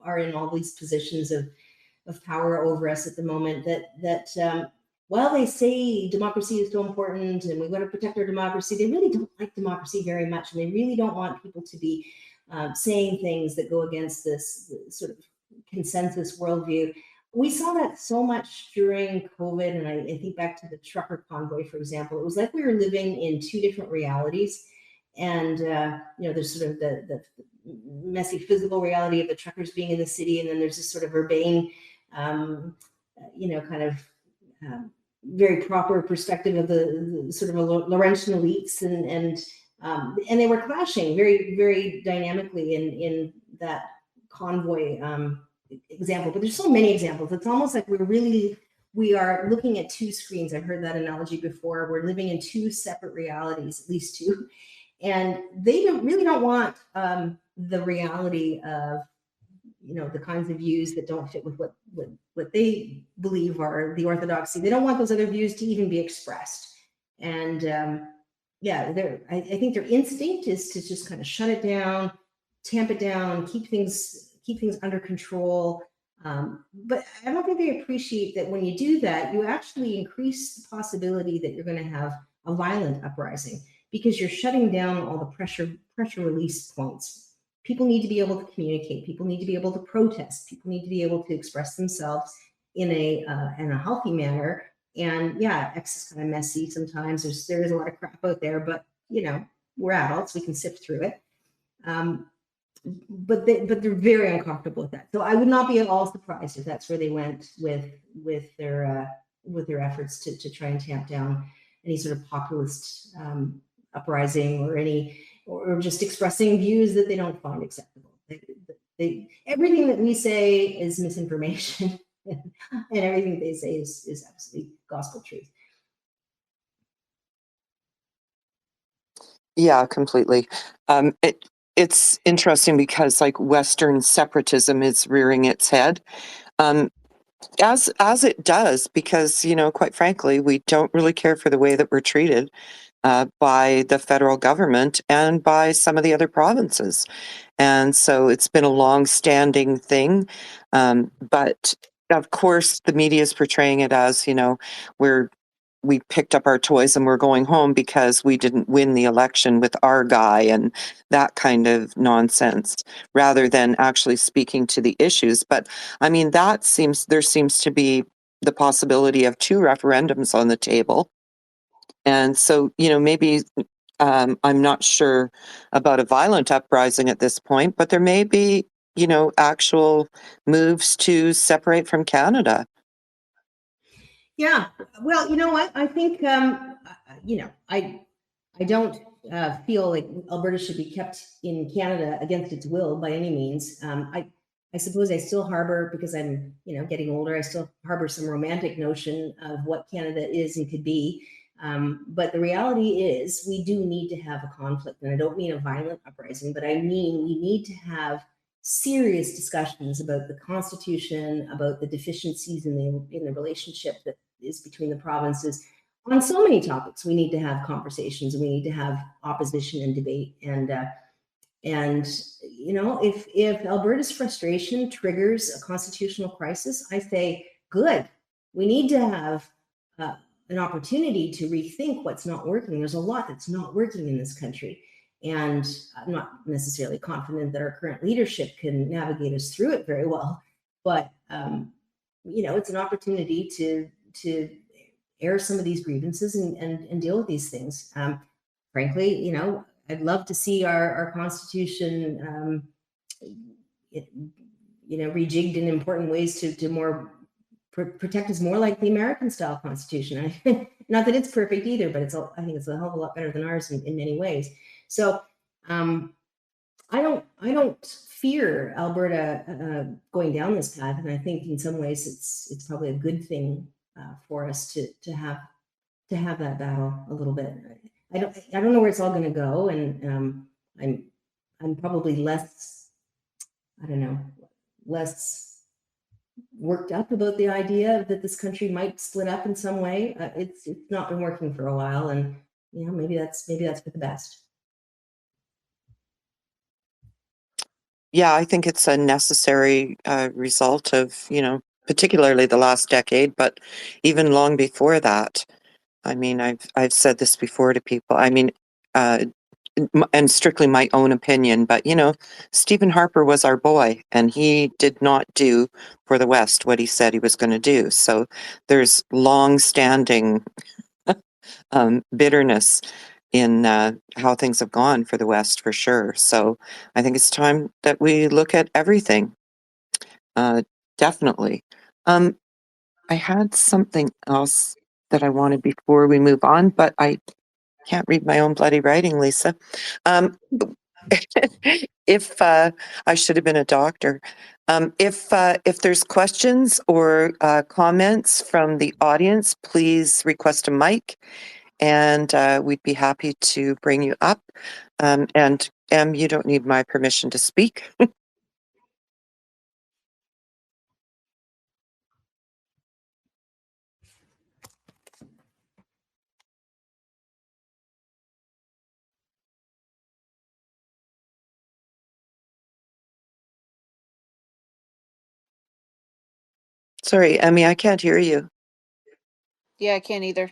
are in all these positions of power over us at the moment that while they say democracy is so important and we've got to protect our democracy, they really don't like democracy very much, and they really don't want people to be saying things that go against this sort of consensus worldview. We saw that so much during COVID, and I think back to the trucker convoy, for example. It was like we were living in two different realities, and there's sort of the messy physical reality of the truckers being in the city, and then there's this sort of urbane, very proper perspective of the sort of Laurentian elites, and they were clashing very, very dynamically in that convoy example. But there's so many examples. It's almost like we are looking at two screens. I've heard that analogy before. We're living in two separate realities, at least two, and they really don't want the reality of the kinds of views that don't fit with what they believe are the orthodoxy. They don't want those other views to even be expressed. And I think their instinct is to just kind of shut it down, tamp it down, keep things under control. But I don't think they appreciate that when you do that, you actually increase the possibility that you're going to have a violent uprising, because you're shutting down all the pressure release points. People need to be able to communicate. People need to be able to protest. People need to be able to express themselves in a healthy manner. And yeah, X is kind of messy sometimes. There is a lot of crap out there, but we're adults. We can sift through it. But they're very uncomfortable with that. So I would not be at all surprised if that's where they went with their efforts to try and tamp down any sort of populist uprising or just expressing views that they don't find acceptable. Everything that we say is misinformation, and everything they say is absolutely gospel truth. Yeah, completely. It's interesting because, like, Western separatism is rearing its head, as it does, because quite frankly, we don't really care for the way that we're treated by the federal government and by some of the other provinces. And so it's been a long-standing thing. But of course, the media is portraying it as, we picked up our toys and we're going home because we didn't win the election with our guy and that kind of nonsense, rather than actually speaking to the issues. But I mean, there seems to be the possibility of two referendums on the table. And so, maybe I'm not sure about a violent uprising at this point, but there may be, actual moves to separate from Canada. Yeah. Well, you know what? I think, I don't feel like Alberta should be kept in Canada against its will by any means. I suppose I still harbor, because I'm, getting older, I still harbor some romantic notion of what Canada is and could be. But the reality is we do need to have a conflict. And I don't mean a violent uprising, but I mean we need to have serious discussions about the Constitution, about the deficiencies in the relationship that is between the provinces, on so many topics, we need to have conversations, and we need to have opposition and debate. And you know, if Alberta's frustration triggers a constitutional crisis, I say, good. We need to have an opportunity to rethink what's not working. There's a lot that's not working in this country, and I'm not necessarily confident that our current leadership can navigate us through it very well. But you know, it's an opportunity to air some of these grievances and deal with these things. Frankly, you know, I'd love to see our Constitution, it, you know, rejigged in important ways to more protect us more like the American style Constitution. Not that it's perfect either, but I think it's a hell of a lot better than ours in many ways. So I don't fear Alberta going down this path, and I think in some ways it's probably a good thing for us to have that battle a little bit. I don't know where it's all going to go, and I'm probably less, I don't know, less worked up about the idea that this country might split up in some way. It's not been working for a while, and you know, maybe that's for the best. Yeah, I think it's a necessary result of, you know, particularly the last decade, but even long before that. I mean, I've said this before to people. I mean, and strictly my own opinion, but you know, Stephen Harper was our boy, and he did not do for the West what he said he was going to do. So there's long-standing bitterness in how things have gone for the West, for sure. So I think it's time that we look at everything. Definitely. I had something else that I wanted before we move on, but I can't read my own bloody writing, Lisa. If I should have been a doctor. If there's questions or comments from the audience, please request a mic, and we'd be happy to bring you up. And Em, you don't need my permission to speak. Sorry, Emmy, I can't hear you. Yeah, I can't either.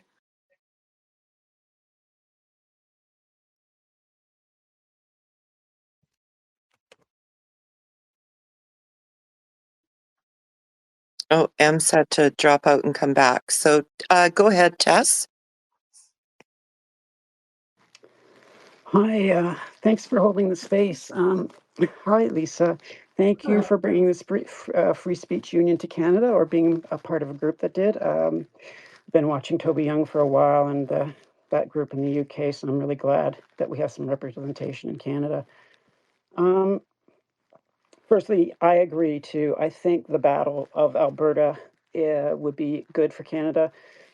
Oh, Em said to drop out and come back. So go ahead, Tess. Hi, thanks for holding the space. Hi, Lisa. Thank you for bringing this Free Speech Union to Canada, or being a part of a group that did. Been watching Toby Young for a while, and that group in the UK, so I'm really glad that we have some representation in Canada. Firstly, I agree too. I think the Battle of Alberta would be good for Canada,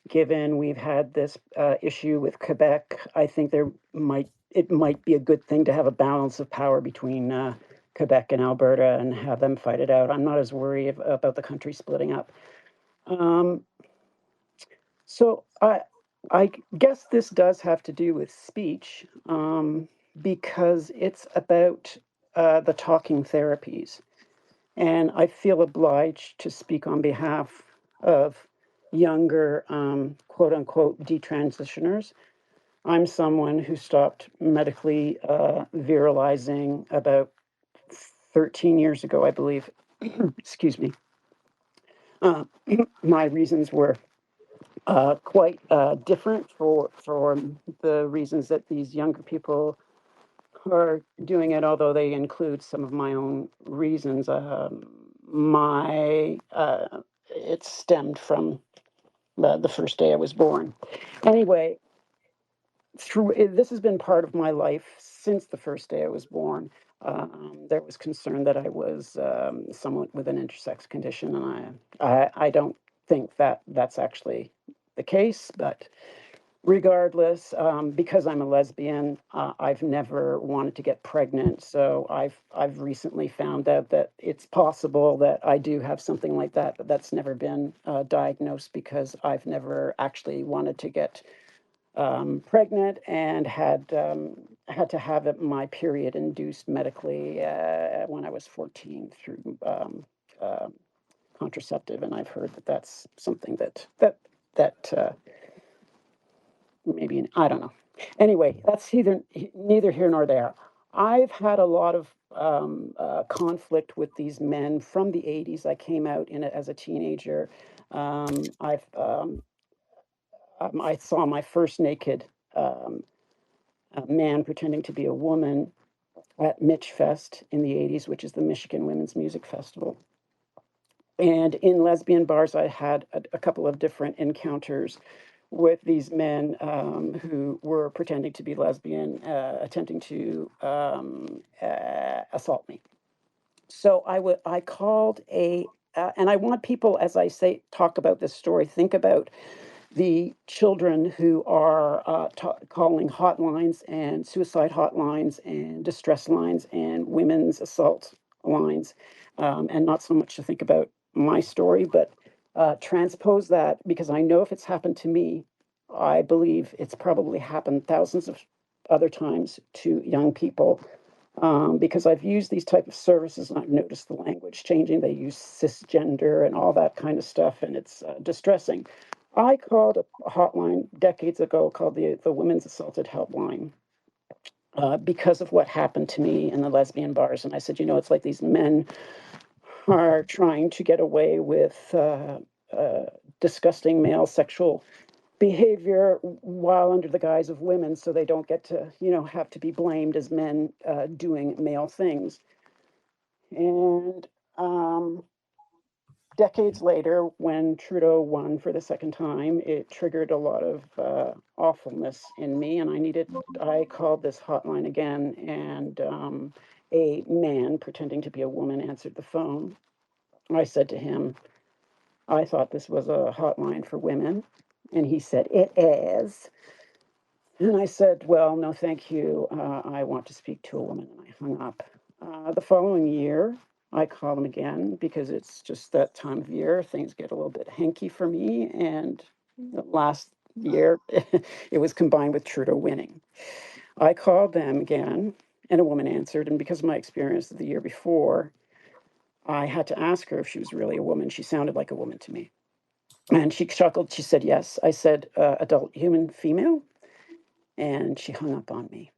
given we've had this issue with Quebec. I think it might be a good thing to have a balance of power between Quebec and Alberta and have them fight it out. I'm not as worried about the country splitting up. So I guess this does have to do with speech, because it's about the talking therapies. And I feel obliged to speak on behalf of younger, quote unquote, detransitioners. I'm someone who stopped medically virilizing about 13 years ago, I believe. Excuse me. My reasons were quite different for the reasons that these younger people are doing it, although they include some of my own reasons. It stemmed from the first day I was born. Anyway, this has been part of my life since the first day I was born. There was concern that I was someone with an intersex condition, and I don't think that that's actually the case, but regardless, because I'm a lesbian, I've never wanted to get pregnant. So I've recently found out that it's possible that I do have something like that, but that's never been diagnosed because I've never actually wanted to get pregnant and had to have my period induced medically when I was 14 through contraceptive, and I've heard that that's something that maybe I don't know. Anyway, that's neither here nor there. I've had a lot of conflict with these men from the '80s. I came out in it as a teenager. I saw my first naked um, man pretending to be a woman at Mitch Fest in the '80s, which is the Michigan Women's Music Festival. And in lesbian bars, I had a couple of different encounters with these men who were pretending to be lesbian, attempting to assault me. So I called and I want people, as I say, talk about this story, think about the children who are calling hotlines and suicide hotlines and distress lines and women's assault lines, and not so much to think about my story, but transpose that, because I know if it's happened to me, I believe it's probably happened thousands of other times to young people, because I've used these type of services and I've noticed the language changing. They use cisgender and all that kind of stuff, and it's distressing. I called a hotline decades ago called the Women's Assaulted Helpline because of what happened to me in the lesbian bars. And I said, it's like these men are trying to get away with disgusting male sexual behavior while under the guise of women, so they don't get to, have to be blamed as men doing male things. And decades later, when Trudeau won for the second time, it triggered a lot of awfulness in me, and I called this hotline again, and a man pretending to be a woman answered the phone. I said to him, I thought this was a hotline for women. And he said, it is. And I said, well, no, thank you. I want to speak to a woman. And I hung up. The following year, I called him again because it's just that time of year. Things get a little bit hanky for me. And last year, it was combined with Trudeau winning. I called them again, and a woman answered. And because of my experience the year before, I had to ask her if she was really a woman. She sounded like a woman to me. And she chuckled. She said, yes. I said, adult human female. And she hung up on me.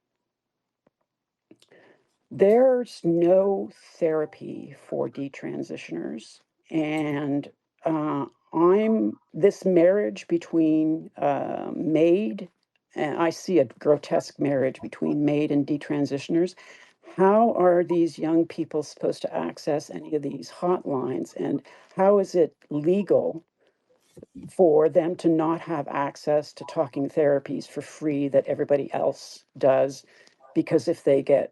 There's no therapy for detransitioners. And I'm this marriage between MAID, and I see a grotesque marriage between MAID and detransitioners. How are these young people supposed to access any of these hotlines? And how is it legal for them to not have access to talking therapies for free that everybody else does? Because if they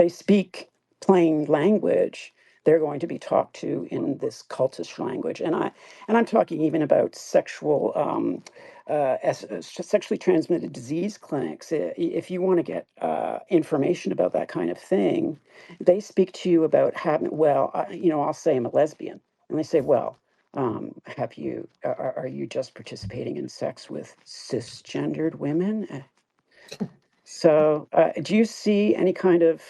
speak plain language, they're going to be talked to in this cultish language. And I'm talking even about sexually transmitted disease clinics. If you want to get information about that kind of thing, they speak to you about having, I'll say I'm a lesbian, and they say, well, are you just participating in sex with cisgendered women? So, do you see any kind of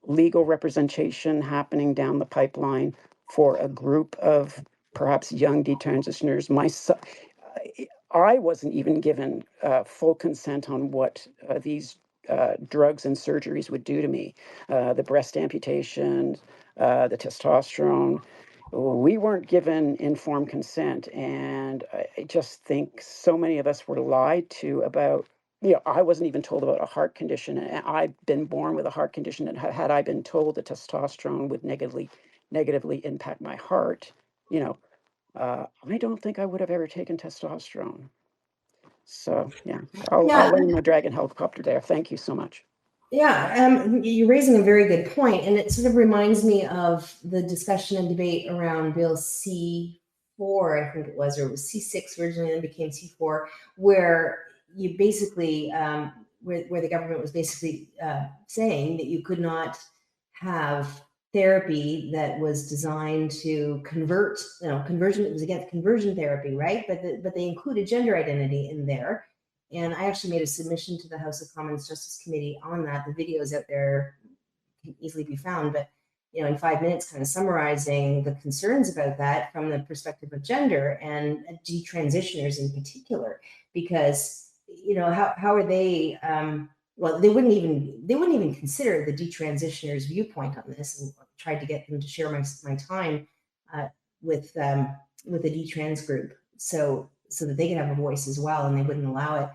legal representation happening down the pipeline for a group of perhaps young detransitioners? I wasn't even given full consent on what these drugs and surgeries would do to me. The breast amputation, the testosterone. We weren't given informed consent. And I just think so many of us were lied to about. I wasn't even told about a heart condition. And I'd been born with a heart condition. And had I been told that testosterone would negatively impact my heart, I don't think I would have ever taken testosterone. So, yeah, I'll Yeah, land my dragon helicopter there. Thank you so much. yeah. You're raising a very good point, and it sort of reminds me of the discussion and debate around Bill C-40 C4, I think it was, or it was C6 originally, then became C4, where you basically, where the government was basically saying that you could not have therapy that was designed to convert, conversion. It was against conversion therapy, right? But they included gender identity in there. And I actually made a submission to the House of Commons Justice Committee on that. The video is out there, can easily be found, but in 5 minutes, kind of summarizing the concerns about that from the perspective of gender and detransitioners in particular, because how are they? Well, they wouldn't even consider the detransitioners' viewpoint on this, and tried to get them to share my time with the detrans group, so that they could have a voice as well, and they wouldn't allow it.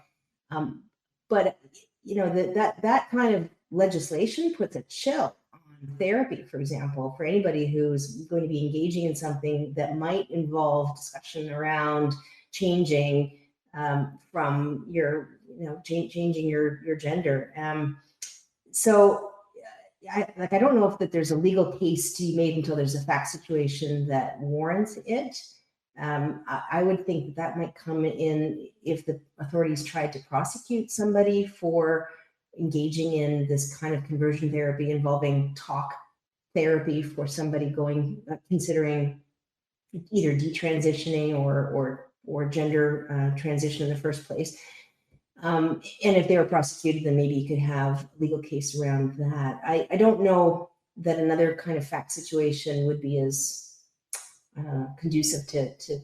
But that kind of legislation puts a chill on therapy, for example, for anybody who's going to be engaging in something that might involve discussion around changing from your, changing your gender. So I don't know if there's a legal case to be made until there's a fact situation that warrants it. I would think that might come in if the authorities tried to prosecute somebody for engaging in this kind of conversion therapy involving talk therapy for somebody considering either detransitioning or gender transition in the first place. And if they were prosecuted, then maybe you could have a legal case around that. I don't know that another kind of fact situation would be as conducive to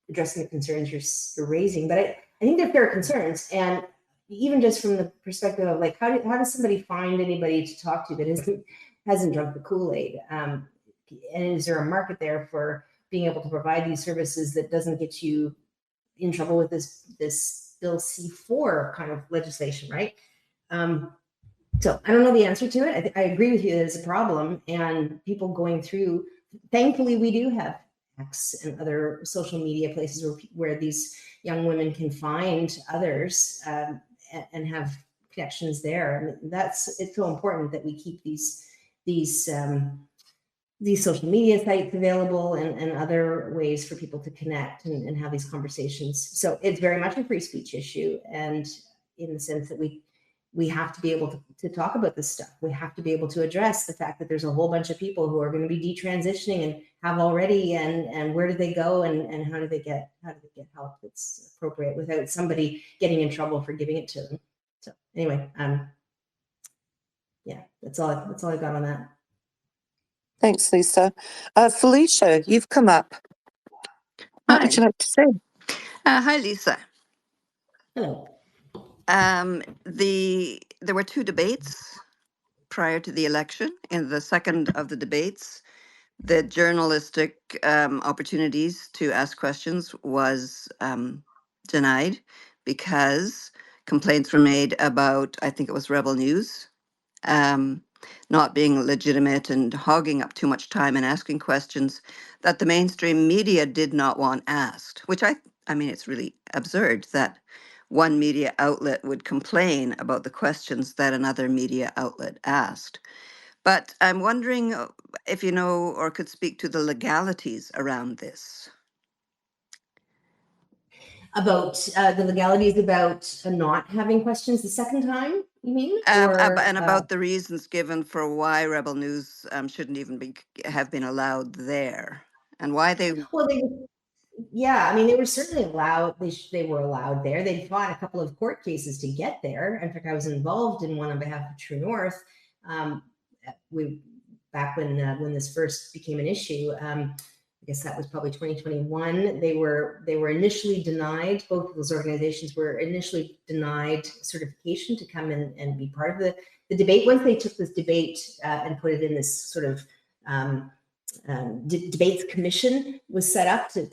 addressing the concerns you're raising, but I think they're fair concerns. And even just from the perspective of like, how does somebody find anybody to talk to that hasn't drunk the Kool-Aid? And is there a market there for being able to provide these services that doesn't get you in trouble with this Bill C4 kind of legislation, right? So I don't know the answer to it. I agree with you that it's a problem, and people going through, thankfully we do have X and other social media places where these young women can find others and have connections there. And it's so important that we keep these social media sites available and other ways for people to connect and have these conversations. So it's very much a free speech issue, and in the sense that we have to be able to talk about this stuff. We have to be able to address the fact that there's a whole bunch of people who are going to be detransitioning and have already, and where do they go, and how do they get help that's appropriate without somebody getting in trouble for giving it to them. So anyway, yeah, that's all I got on that. Thanks, Lisa. Felicia, you've come up. What would you like to say? Hi, Lisa. Hello. There were two debates prior to the election. In the second of the debates, the journalistic opportunities to ask questions was denied because complaints were made about, I think it was Rebel News, not being legitimate and hogging up too much time and asking questions that the mainstream media did not want asked, which I mean, it's really absurd that one media outlet would complain about the questions that another media outlet asked. But I'm wondering if you know or could speak to the legalities around this. About the legalities about not having questions the second time, you mean? And about the reasons given for why Rebel News shouldn't even have been allowed there, and why they. Well, yeah, I mean, they were certainly allowed. They were allowed there. They fought a couple of court cases to get there. In fact, I was involved in one on behalf of True North. Back when this first became an issue. I guess that was probably 2021. They were initially denied. Both of those organizations were initially denied certification to come in and be part of the debate. Once they took this debate and put it in this sort of debates commission was set up to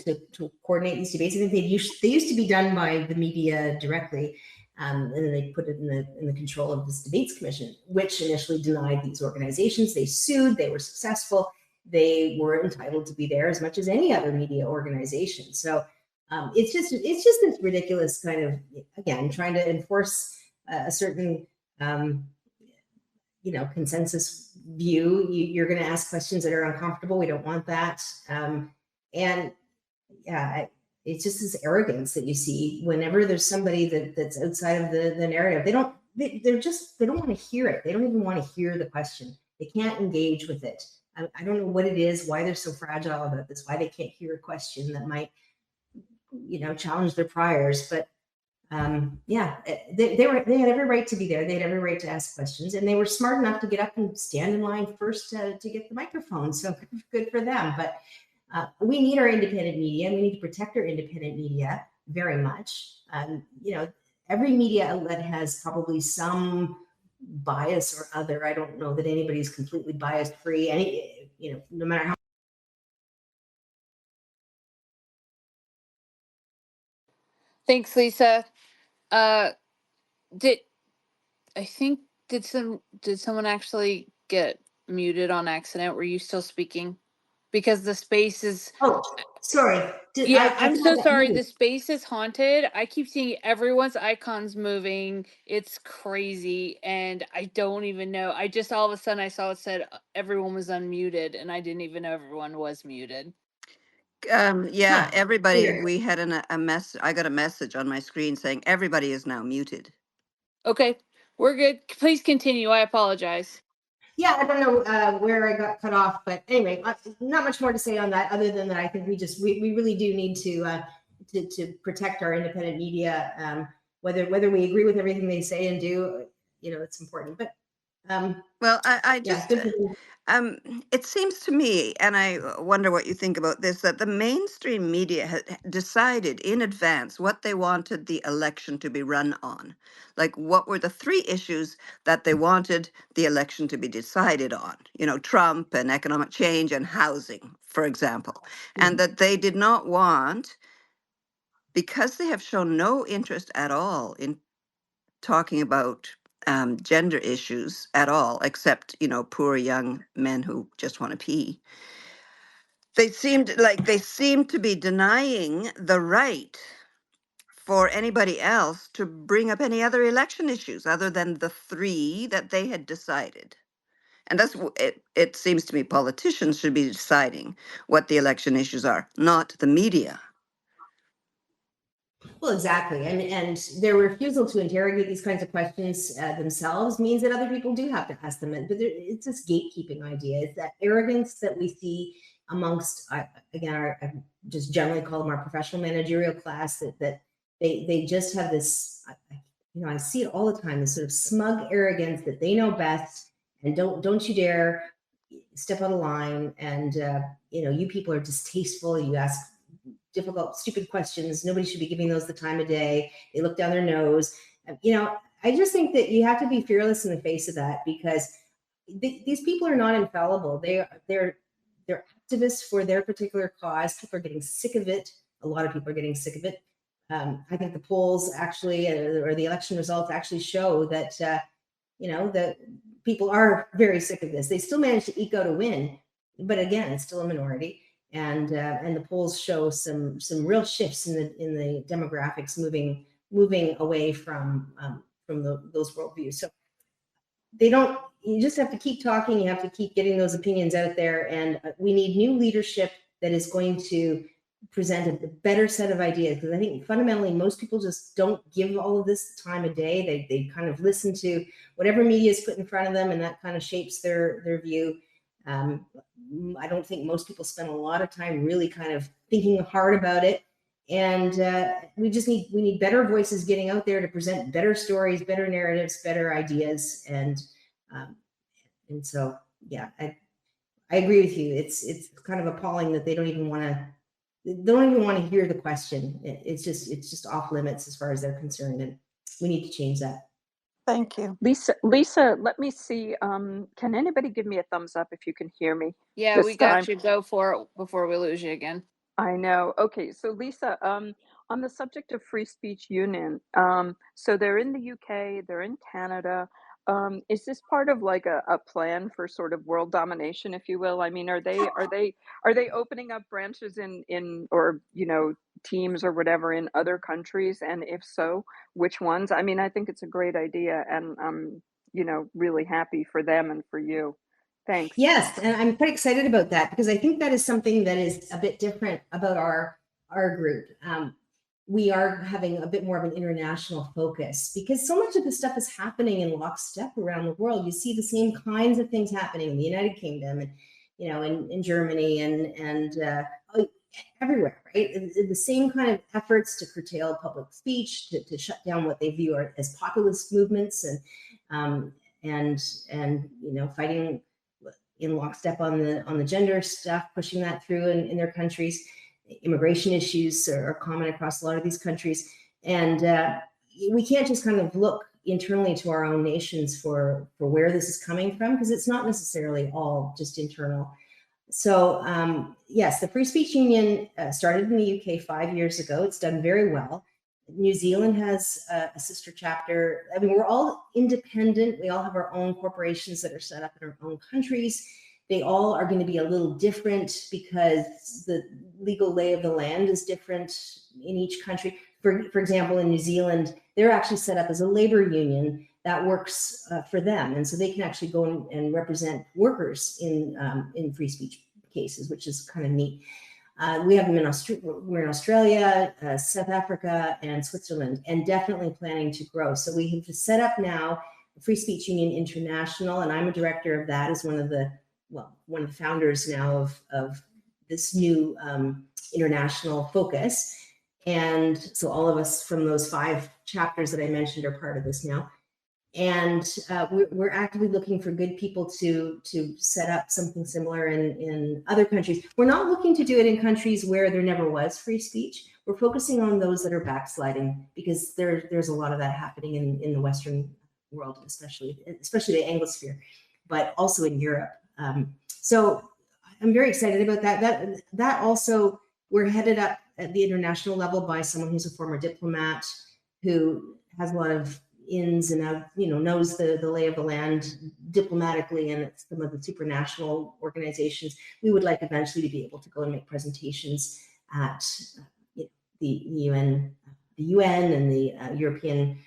coordinate these debates. I think they used to be done by the media directly, and then they put it in the control of this debates commission, which initially denied these organizations. They sued. They were successful. They were entitled to be there as much as any other media organization. So it's just this ridiculous kind of, again, trying to enforce a certain consensus view. You're going to ask questions that are uncomfortable. We don't want that. And it's just this arrogance that you see whenever there's somebody that's outside of the narrative. They don't want to hear it. They don't even want to hear the question. They can't engage with it. I don't know what it is, why they're so fragile about this, why they can't hear a question that might, challenge their priors. But they had every right to be there. They had every right to ask questions, and they were smart enough to get up and stand in line first to get the microphone. So good for them. But we need our independent media. We need to protect our independent media very much. Every media outlet has probably some bias or other. I don't know that anybody's completely bias free. No matter how. Thanks, Lisa. Did someone actually get muted on accident? Were you still speaking? Because the space is. Oh, sorry. I'm so sorry. The space is haunted. I keep seeing everyone's icons moving. It's crazy, and I don't even know. I just all of a sudden I saw it said everyone was unmuted, and I didn't even know everyone was muted. Everybody, Weird. we had a mess. I got a message on my screen saying everybody is now muted. Okay, we're good. Please continue. I apologize. Yeah, I don't know where I got cut off, but anyway, not much more to say on that other than that I think we really do need to protect our independent media, whether we agree with everything they say and do, it's important. But well, I just yeah, it seems to me, and I wonder what you think about this, that the mainstream media had decided in advance what they wanted the election to be run on. Like, what were the 3 issues that they wanted the election to be decided on? Trump and economic change and housing, for example. And that they did not want, because they have shown no interest at all in talking about gender issues at all, except, poor young men who just want to pee. They seemed to be denying the right for anybody else to bring up any other election issues other than the 3 that they had decided. And that's it seems to me politicians should be deciding what the election issues are, not the media. Well, exactly. And their refusal to interrogate these kinds of questions themselves means that other people do have to ask them. But it's this gatekeeping idea. It's that arrogance that we see amongst, again, I just generally call them our professional managerial class, that they just have this, I see it all the time, this sort of smug arrogance that they know best, and don't you dare step out of line. And, you people are distasteful. You ask difficult, stupid questions. Nobody should be giving those the time of day. They look down their nose. I just think that you have to be fearless in the face of that, because these people are not infallible. They're activists for their particular cause. People are getting sick of it. A lot of people are getting sick of it. I think the polls actually, or the election results actually show that, that people are very sick of this. They still manage to eke out a win, but again, it's still a minority. And the polls show some real shifts in the demographics, moving away from those worldviews. So you just have to keep talking. You have to keep getting those opinions out there, and we need new leadership that is going to present a better set of ideas, because I think fundamentally most people just don't give all of this the time of day. They kind of listen to whatever media is put in front of them, and that kind of shapes their view. I don't think most people spend a lot of time really kind of thinking hard about it. And we need better voices getting out there to present better stories, better narratives, better ideas. And so, yeah, I agree with you. It's kind of appalling that they don't even want to hear the question. It's just off limits as far as they're concerned. And we need to change that. Thank you. Lisa, let me see. Can anybody give me a thumbs up if you can hear me? Yeah, we got you. Go for it before we lose you again. I know. Okay, so Lisa, on the subject of free speech union, so they're in the UK, they're in Canada. Is this part of like a plan for sort of world domination, if you will? I mean, are they opening up branches in or teams or whatever in other countries? And if so, which ones? I mean, I think it's a great idea, and I'm really happy for them and for you. Thanks. Yes, and I'm quite excited about that, because I think that is something that is a bit different about our our group, we are having a bit more of an international focus because so much of this stuff is happening in lockstep around the world. You see the same kinds of things happening in the United Kingdom and, you know, in Germany and everywhere, right? The same kind of efforts to curtail public speech, to shut down what they view as populist movements, and you know, fighting in lockstep on the gender stuff, pushing that through in their countries. Immigration issues are common across a lot of these countries, and we can't just kind of look internally to our own nations for where this is coming from, because it's not necessarily all just internal. So yes, the Free Speech Union started in the UK 5 years ago. It's done very well. New Zealand has a sister chapter. I mean, we're all independent. We all have our own corporations that are set up in our own countries. They all are going to be a little different because the legal lay of the land is different in each country. For example, in New Zealand, they're actually set up as a labor union that works for them, and so they can actually go and represent workers in free speech cases, which is kind of neat. We have them we're in Australia, South Africa, and Switzerland, and definitely planning to grow. So we have set up now Free Speech Union International, and I'm a director of that as one of the founders now of this new international focus. And so all of us from those 5 chapters that I mentioned are part of this now. And we're actively looking for good people to set up something similar in other countries. We're not looking to do it in countries where there never was free speech. We're focusing on those that are backsliding, because there's a lot of that happening in the Western world, especially the Anglosphere, but also in Europe. So I'm very excited about that. That also, we're headed up at the international level by someone who's a former diplomat who has a lot of ins and outs, you know, knows the lay of the land diplomatically, and it's some of the supranational organizations. We would like eventually to be able to go and make presentations at the UN and the European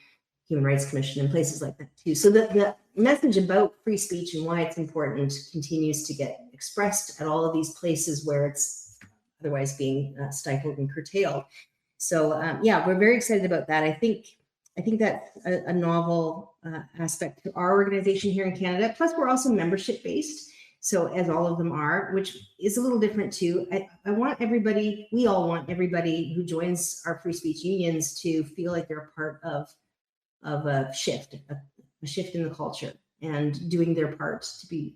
Human Rights Commission and places like that too. So the message about free speech and why it's important continues to get expressed at all of these places where it's otherwise being stifled and curtailed. So yeah, we're very excited about that. I think that's a novel aspect to our organization here in Canada. Plus, we're also membership based, so as all of them are, which is a little different too. I want everybody, we all want everybody who joins our free speech unions to feel like they're a part of a shift in the culture and doing their part to be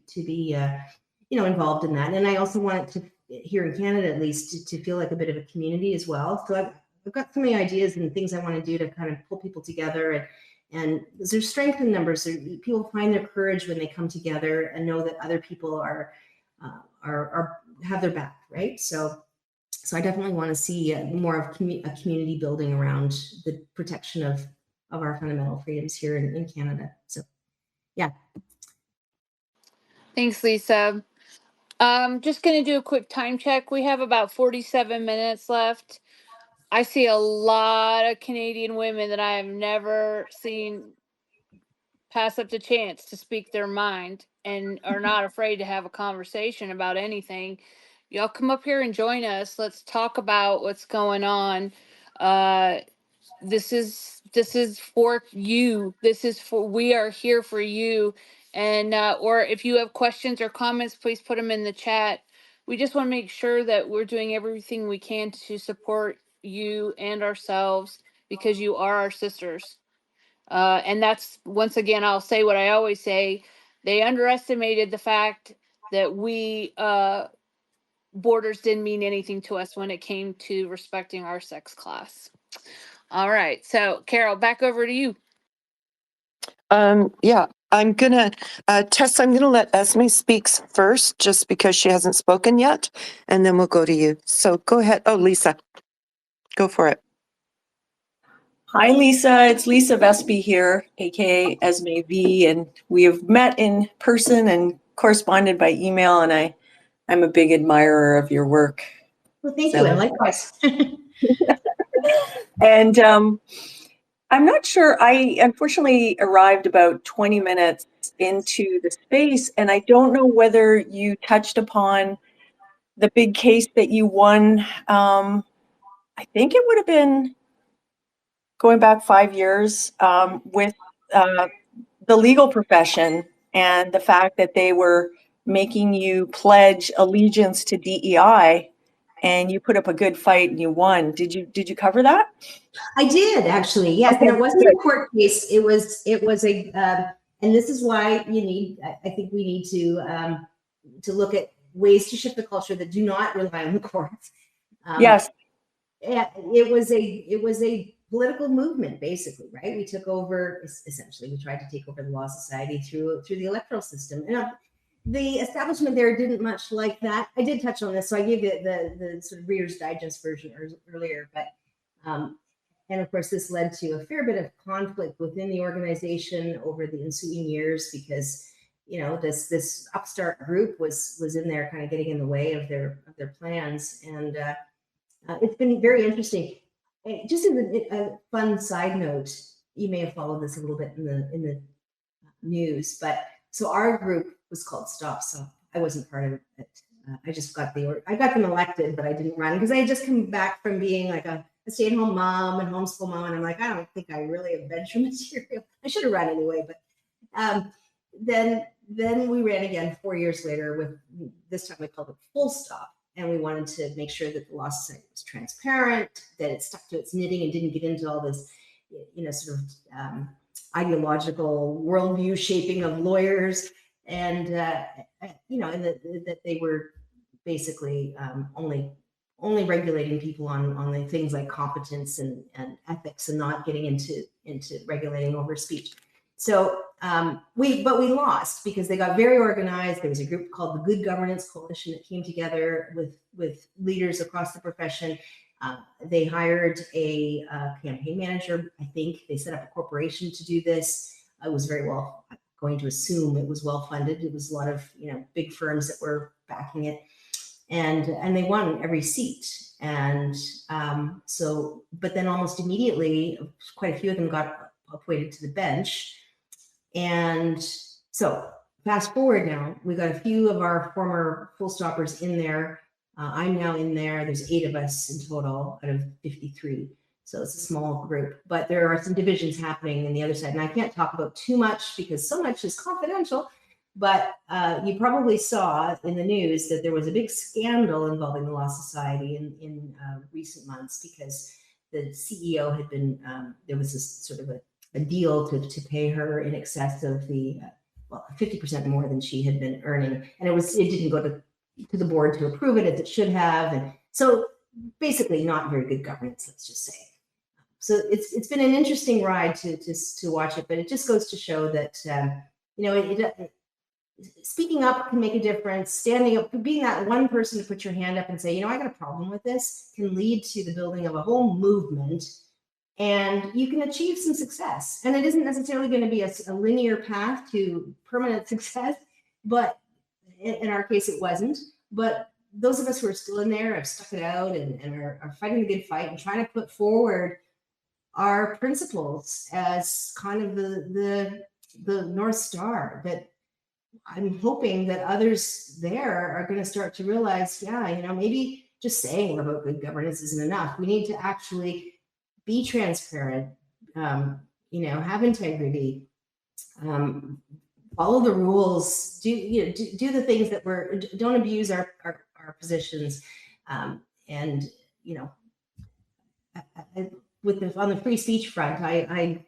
you know, involved in that. And I also want it to, here in Canada at least, to feel like a bit of a community as well. So I've got so many ideas and things I want to do to kind of pull people together, and there's strength in numbers. People find their courage when they come together and know that other people have their back, right? So I definitely want to see more of a community building around the protection of our fundamental freedoms here in Canada. So yeah. Thanks, Lisa. Just going to do a quick time check. We have about 47 minutes left. I see a lot of Canadian women that I have never seen pass up the chance to speak their mind and are not afraid to have a conversation about anything. Y'all come up here and join us. Let's talk about what's going on. This is for you. We are here for you. And or if you have questions or comments, please put them in the chat. We just want to make sure that we're doing everything we can to support you and ourselves, because you are our sisters. And that's, once again, I'll say what I always say. They underestimated the fact that borders didn't mean anything to us when it came to respecting our sex class. All right. So, Carol, back over to you. Yeah, I'm gonna Tess. I'm gonna let Esme speak first, just because she hasn't spoken yet, and then we'll go to you. So go ahead. Oh, Lisa, go for it. Hi, Lisa. It's Lisa Vespi here, aka Esme V, and we have met in person and corresponded by email, and I'm a big admirer of your work. Well, thank you, and likewise. And I'm not sure. I unfortunately arrived about 20 minutes into the space, and I don't know whether you touched upon the big case that you won I think it would have been going back 5 years, with the legal profession and the fact that they were making you pledge allegiance to DEI, and you put up a good fight and you won. Did you cover that? I did actually, yes, Okay, and it wasn't good. a court case. It was a, and this is why you need. I think we need to look at ways to shift the culture that do not rely on the courts. Yes. It was a political movement, basically, right? We took over, essentially, we tried to take over the Law Society through the electoral system. And the establishment there didn't much like that. I did touch on this, so I gave the sort of Reader's Digest version earlier, but and of course, this led to a fair bit of conflict within the organization over the ensuing years because, you know, this upstart group was in there kind of getting in the way of their plans. And it's been very interesting. Just as a fun side note, you may have followed this a little bit in the news, but so our group was called Stop. So I wasn't part of it. I just got I got them elected, but I didn't run because I had just come back from being like a stay-at-home mom and homeschool mom, and I'm like, I don't think I really have venture material. I should have run anyway, but then we ran again 4 years later with, this time we called it Full Stop, and we wanted to make sure that the Law Society was transparent, that it stuck to its knitting and didn't get into all this, you know, sort of ideological worldview shaping of lawyers, and you know, and that they were basically only regulating people on the things like competence and ethics, and not getting into regulating over speech. So we lost because they got very organized. There was a group called the Good Governance Coalition that came together with leaders across the profession. They hired a campaign manager. I think they set up a corporation to do this. It was very well, I'm going to assume it was well funded. It was a lot of, you know, big firms that were backing it. And they won every seat. And so, but then almost immediately, quite a few of them got appointed to the bench. And so fast forward now, we got a few of our former full stoppers in there. I'm now in there. There's 8 of us in total out of 53. So it's a small group, but there are some divisions happening in the other side. And I can't talk about too much because so much is confidential. But you probably saw in the news that there was a big scandal involving the Law Society in recent months because the CEO had been, there was this sort of a deal to pay her in excess of the, well, 50% more than she had been earning. And it didn't go to the board to approve it as it should have. And so basically not very good governance, let's just say. So it's been an interesting ride to watch it, but it just goes to show that, you know, speaking up can make a difference. Standing up, being that one person to put your hand up and say, you know, I got a problem with this, can lead to the building of a whole movement, and you can achieve some success. And it isn't necessarily going to be a linear path to permanent success, but in our case, it wasn't. But those of us who are still in there have stuck it out and are fighting the good fight and trying to put forward our principles as kind of the North Star that I'm hoping that others there are going to start to realize, yeah, you know, maybe just saying about good governance isn't enough. We need to actually be transparent, you know, have integrity, follow the rules, do the things that don't abuse our positions, and you know, on the free speech front, I'm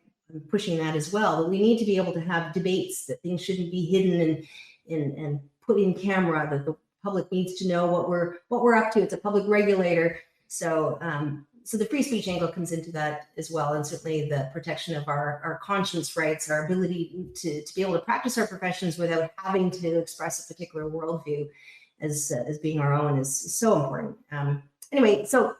pushing that as well. But we need to be able to have debates, that things shouldn't be hidden and put in camera, that the public needs to know what we're up to. It's a public regulator. So so the free speech angle comes into that as well, and certainly the protection of our conscience rights, our ability to be able to practice our professions without having to express a particular worldview as being our own is so important. Anyway, so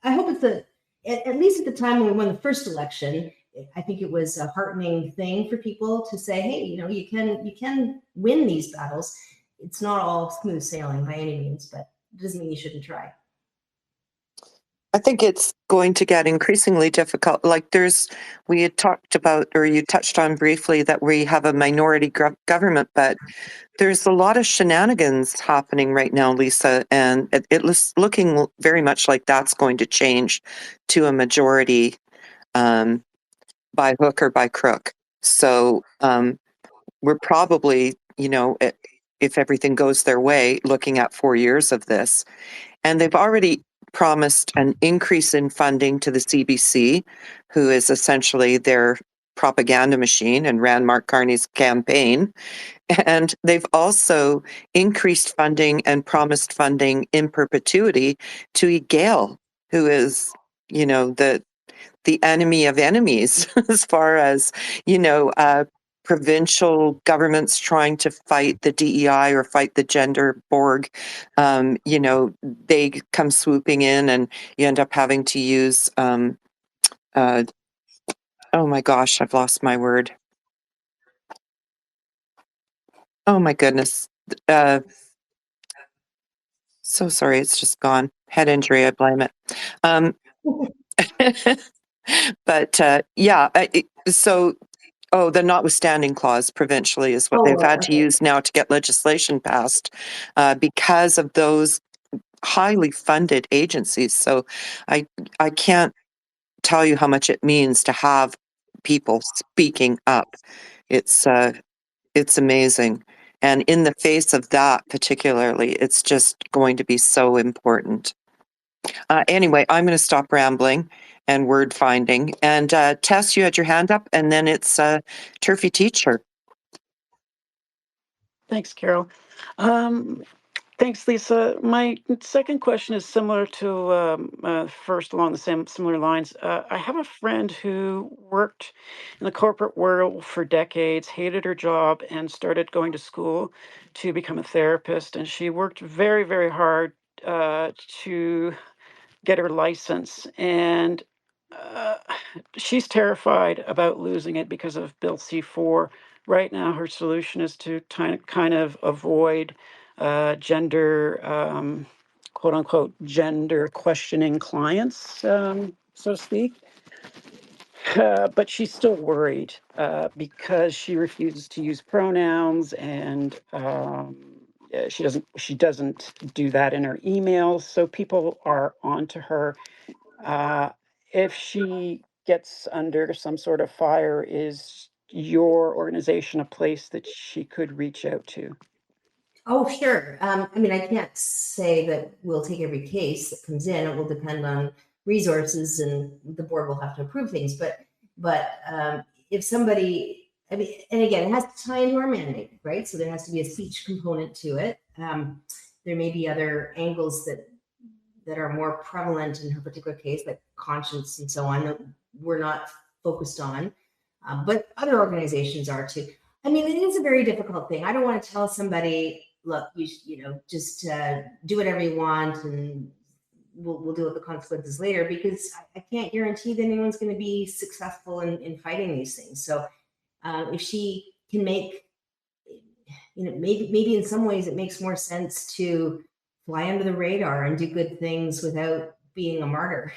I hope it's at least at the time when we won the first election, I think it was a heartening thing for people to say, hey, you know, you can win these battles. It's not all smooth sailing by any means, but it doesn't mean you shouldn't try. I think it's going to get increasingly difficult. Like we had talked about, or you touched on briefly, that we have a minority government, but there's a lot of shenanigans happening right now, Lisa, and it's looking very much like that's going to change to a majority by hook or by crook. So we're probably, if everything goes their way, looking at 4 years of this. And they've already promised an increase in funding to the CBC, who is essentially their propaganda machine and ran Mark Carney's campaign. And they've also increased funding and promised funding in perpetuity to EGALE, who is, the enemy of enemies as far as, provincial governments trying to fight the DEI or fight the gender Borg. They come swooping in and you end up having to use, oh my gosh, I've lost my word. Oh my goodness. So sorry, it's just gone. Head injury, I blame it. But the notwithstanding clause provincially is what they've had to use now to get legislation passed because of those highly funded agencies. So I can't tell you how much it means to have people speaking up. It's amazing. And in the face of that particularly, it's just going to be so important. Anyway, I'm going to stop rambling and word finding. And Tess, you had your hand up, and then it's Turfy Teacher. Thanks, Carol. Thanks, Lisa. My second question is similar to first, along the same similar lines. I have a friend who worked in the corporate world for decades, hated her job, and started going to school to become a therapist. And she worked very, very hard to get her license. And she's terrified about losing it because of Bill C-4. Right now, her solution is to kind of avoid gender, quote unquote, gender questioning clients, so to speak. But she's still worried because she refuses to use pronouns, and she doesn't do that in her emails. So people are onto her. If she gets under some sort of fire, is your organization a place that she could reach out to? Oh, sure. I mean, I can't say that we'll take every case that comes in. It will depend on resources, and the board will have to approve things. But if somebody, I mean, and again, it has to tie into our mandate, right? So there has to be a speech component to it. There may be other angles that are more prevalent in her particular case, like conscience and so on, that we're not focused on. But other organizations are too. I mean, it is a very difficult thing. I don't want to tell somebody, look, just do whatever you want, and we'll deal with the consequences later, because I can't guarantee that anyone's going to be successful in fighting these things. So if she can make, maybe in some ways it makes more sense to fly under the radar and do good things without being a martyr.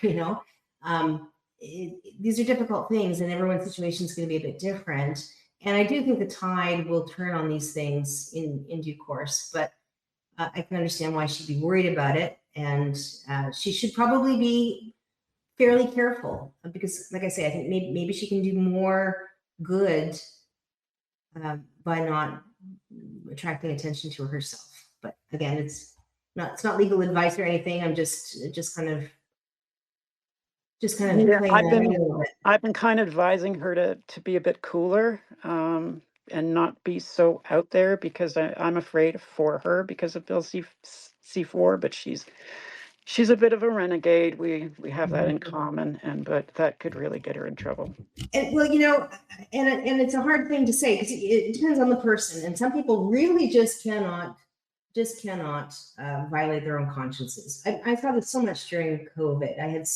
These are difficult things, and everyone's situation is going to be a bit different. And I do think the tide will turn on these things in due course, but I can understand why she'd be worried about it. And she should probably be fairly careful, because, like I say, I think maybe she can do more good by not attracting attention to herself. But again, it's not legal advice or anything. I'm just kind of playing I've been kind of advising her to be a bit cooler and not be so out there, because I'm afraid for her because of Bill C-4. But she's a bit of a renegade. We have that in common, but that could really get her in trouble. And well, and it's a hard thing to say, because it depends on the person, and some people really just cannot violate their own consciences. I saw this so much during COVID. I had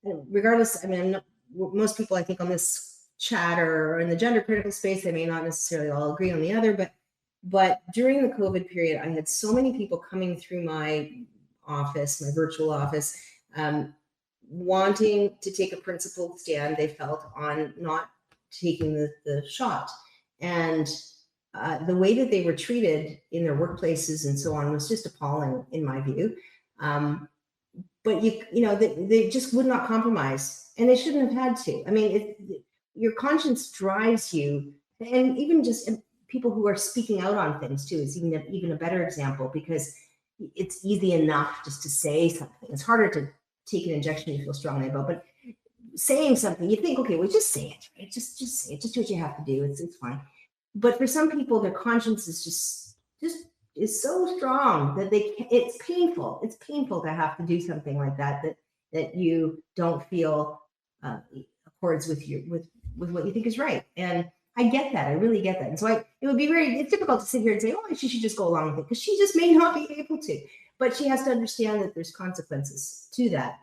regardless. I mean, most people I think on this chat or in the gender critical space, they may not necessarily all agree on the other, but during the COVID period, I had so many people coming through my office, my virtual office, wanting to take a principled stand, they felt, on not taking the shot. And the way that they were treated in their workplaces and so on was just appalling, in my view. But they just would not compromise, and they shouldn't have had to. I mean, your conscience drives you, and even just people who are speaking out on things too is even a better example, because it's easy enough just to say something. It's harder to take an injection you feel strongly about, but saying something, you think, okay, well, just say it, right? Just say it. Just do what you have to do. It's fine. But for some people, their conscience is just is so strong that it's painful. It's painful to have to do something like that you don't feel accords with what you think is right. And I get that. I really get that. And so it's difficult to sit here and say, oh, she should just go along with it, because she just may not be able to. But she has to understand that there's consequences to that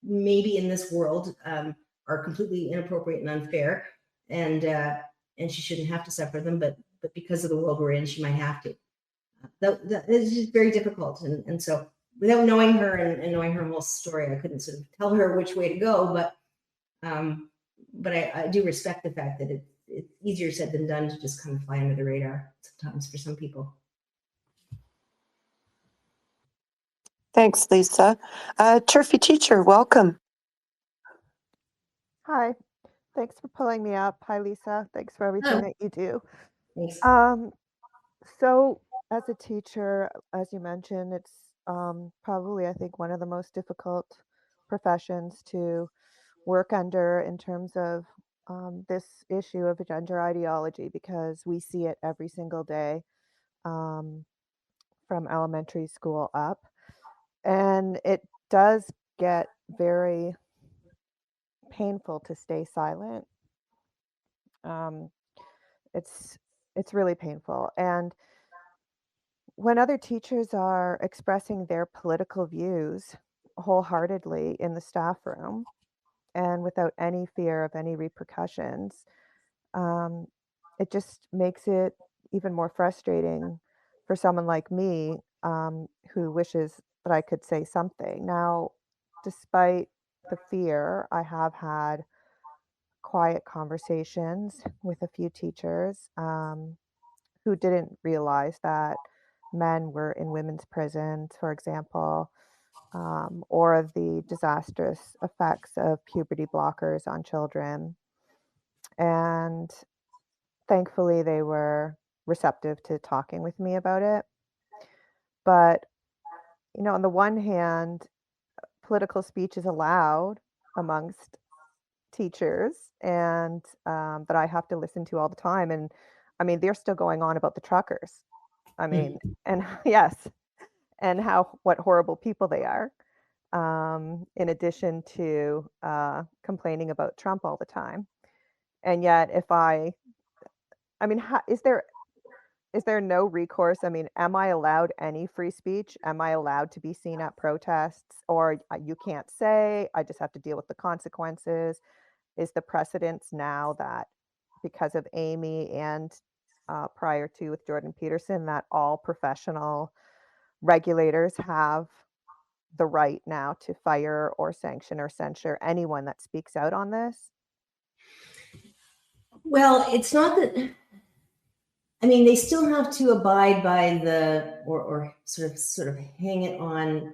maybe in this world are completely inappropriate and unfair, and she shouldn't have to suffer them. But because of the world we're in, she might have to. That is just very difficult. And so without knowing her and knowing her whole story, I couldn't sort of tell her which way to go. But I do respect the fact that it's easier said than done to just kind of fly under the radar sometimes for some people. Thanks, Lisa. Turfy Teacher, welcome. Hi, thanks for pulling me up. Hi, Lisa. Thanks for everything that you do. Thanks. So as a teacher, as you mentioned, it's probably, I think, one of the most difficult professions to work under in terms of this issue of gender ideology, because we see it every single day from elementary school up. And it does get very painful to stay silent. It's really painful. And when other teachers are expressing their political views wholeheartedly in the staff room and without any fear of any repercussions, it just makes it even more frustrating for someone like me, who wishes that I could say something. Now, despite the fear, I have had quiet conversations with a few teachers who didn't realize that men were in women's prisons, for example, or the disastrous effects of puberty blockers on children. And thankfully, they were receptive to talking with me about it. But, on the one hand, political speech is allowed amongst teachers, and that I have to listen to all the time. And I mean, they're still going on about the truckers. I mean, and yes, and what horrible people they are. In addition to complaining about Trump all the time. And yet, is there no recourse? I mean, am I allowed any free speech? Am I allowed to be seen at protests? Or you can't say, I just have to deal with the consequences? Is the precedence now that because of Amy and prior to with Jordan Peterson, that all professional regulators have the right now to fire or sanction or censure anyone that speaks out on this? Well, it's not that. I mean, they still have to abide by or sort of hang it on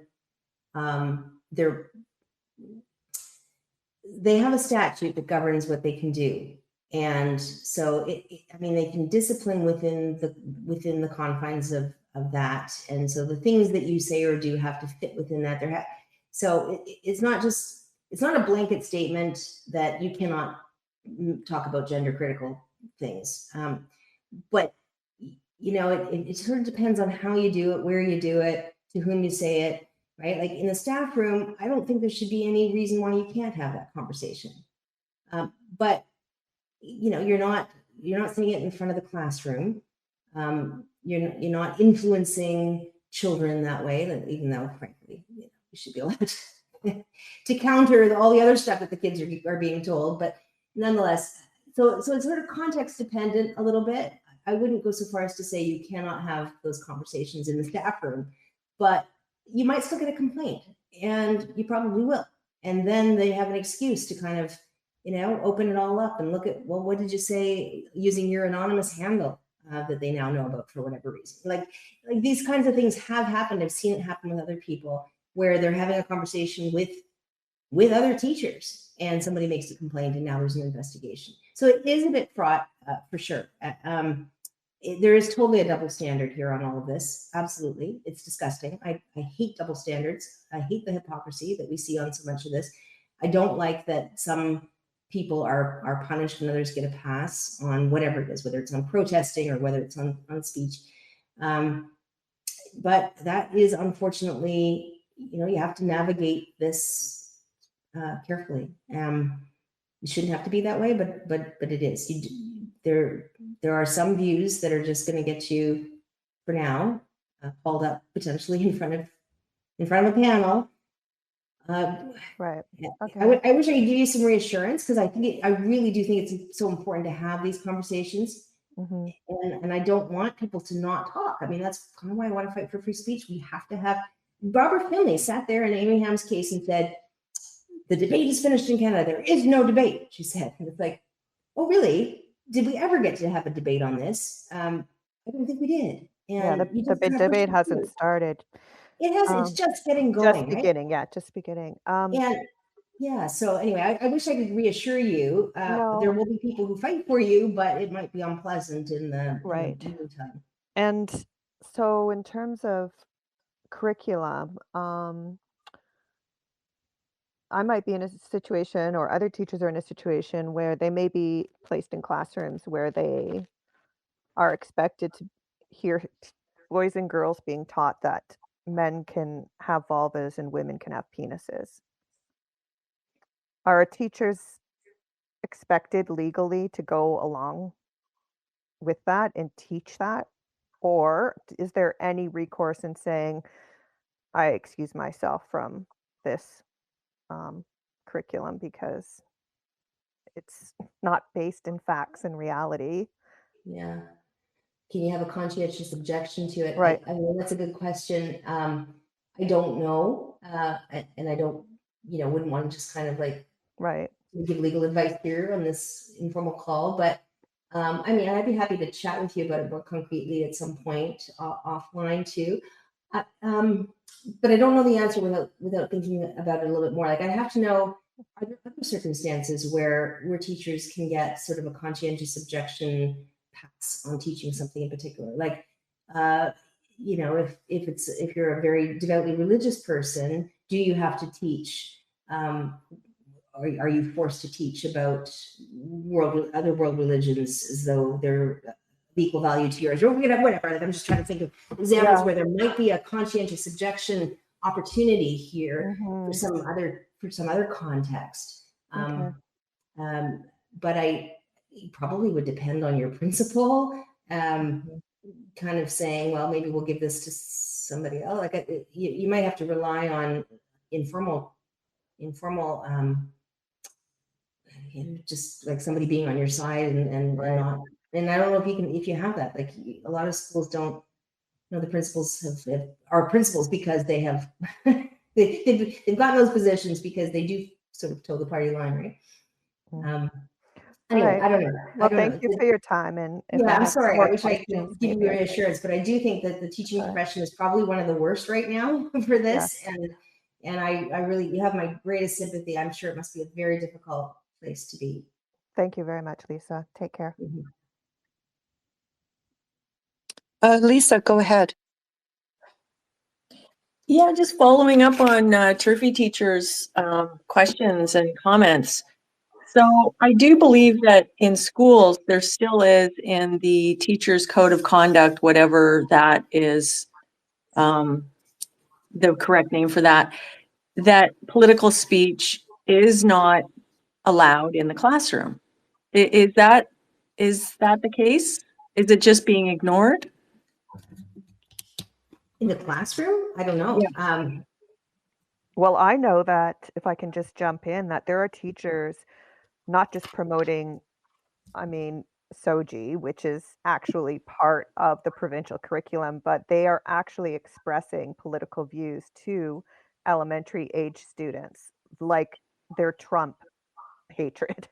they have a statute that governs what they can do. And so they can discipline within the confines of that. And so the things that you say or do have to fit within that. So it's not a blanket statement that you cannot talk about gender critical things. But it sort of depends on how you do it, where you do it, to whom you say it, right? Like in the staff room, I don't think there should be any reason why you can't have that conversation. But you're not saying it in front of the classroom. You're not influencing children that way. Even though, frankly, you should be allowed to counter all the other stuff that the kids are being told. But nonetheless, so it's sort of context dependent a little bit. I wouldn't go so far as to say you cannot have those conversations in the staff room, but you might still get a complaint. and you probably will. And then they have an excuse to kind of, open it all up and look at, well, what did you say using your anonymous handle that they now know about for whatever reason? Like these kinds of things have happened. I've seen it happen with other people where they're having a conversation with other teachers and somebody makes a complaint and now there's an investigation. So it is a bit fraught for sure. There is totally a double standard here on all of this. Absolutely. It's disgusting. I hate double standards. I hate the hypocrisy that we see on so much of this. I don't like that some people are punished and others get a pass on whatever it is, whether it's on protesting or whether it's on speech. But that is unfortunately, you have to navigate this carefully. It shouldn't have to be that way, but it is. There are some views that are just going to get you, for now, called up potentially in front of a panel. Right. Okay. I wish I could give you some reassurance because I really do think it's so important to have these conversations. And I don't want people to not talk. I mean, that's kind of why I want to fight for free speech. We have to have. Barbara Finley sat there in Amy Ham's case and said, "The debate is finished in Canada. There is no debate," she said. And it's like, oh, really? Did we ever get to have a debate on this? I don't think we did. And yeah, the debate hasn't started. It has. It's just getting going. Just beginning. Right? Yeah, just beginning. And yeah. So anyway, I wish I could reassure you. There will be people who fight for you, but it might be unpleasant in the meantime. And so, in terms of curriculum, I might be in a situation, or other teachers are in a situation where they may be placed in classrooms where they are expected to hear boys and girls being taught that men can have vulvas and women can have penises. Are teachers expected legally to go along with that and teach that? Or is there any recourse in saying, I excuse myself from this curriculum because it's not based in facts and reality? Yeah. Can you have a conscientious objection to it? Right. I mean, that's a good question. I don't know. And I don't, wouldn't want to just kind of like give legal advice here on this informal call. But I mean, I'd be happy to chat with you about it more concretely at some point offline too. But I don't know the answer without thinking about it a little bit more. Like I'd have to know, are there other circumstances where teachers can get sort of a conscientious objection pass on teaching something in particular? Like, if you're a very devoutly religious person, do you have to teach? Are you forced to teach about other world religions as though they're of equal value to yours, or whatever? Like, I'm just trying to think of examples where there might be a conscientious objection opportunity here for some other context. But it probably would depend on your principal. Kind of saying, well, maybe we'll give this to somebody else. Like you might have to rely on informal. Just like somebody being on your side and not. And I don't know if you have that. Like a lot of schools don't. The principals are principals because they have they've gotten those positions because they do sort of toe the party line, right? Anyway, I don't know. Well, thank you for your time. And I'm sorry. I wish I could give you reassurance, but I do think that the teaching profession is probably one of the worst right now for this. And I really, you have my greatest sympathy. I'm sure it must be a very difficult place to be. Thank you very much, Lisa. Take care. Lisa, go ahead. Yeah, just following up on Turfy teachers' questions and comments. So I do believe that in schools, there still is in the teacher's code of conduct, whatever that is, the correct name for that, that political speech is not allowed in the classroom. Is that the case? Is it just being ignored? In the classroom? I don't know. Yeah. Well, I know that, if I can just jump in, that there are teachers not just promoting, SOGI, which is actually part of the provincial curriculum, but they are actually expressing political views to elementary age students like their Trump hatred.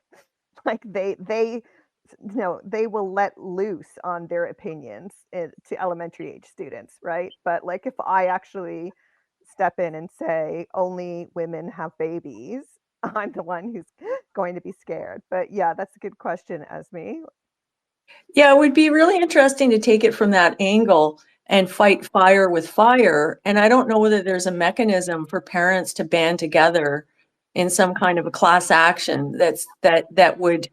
Like they they will let loose on their opinions to elementary age students, right? But like if I actually step in and say only women have babies, I'm the one who's going to be scared. But yeah, that's a good question, Esme. Yeah, it would be really interesting to take it from that angle and fight fire with fire. And I don't know whether there's a mechanism for parents to band together in some kind of a class action that would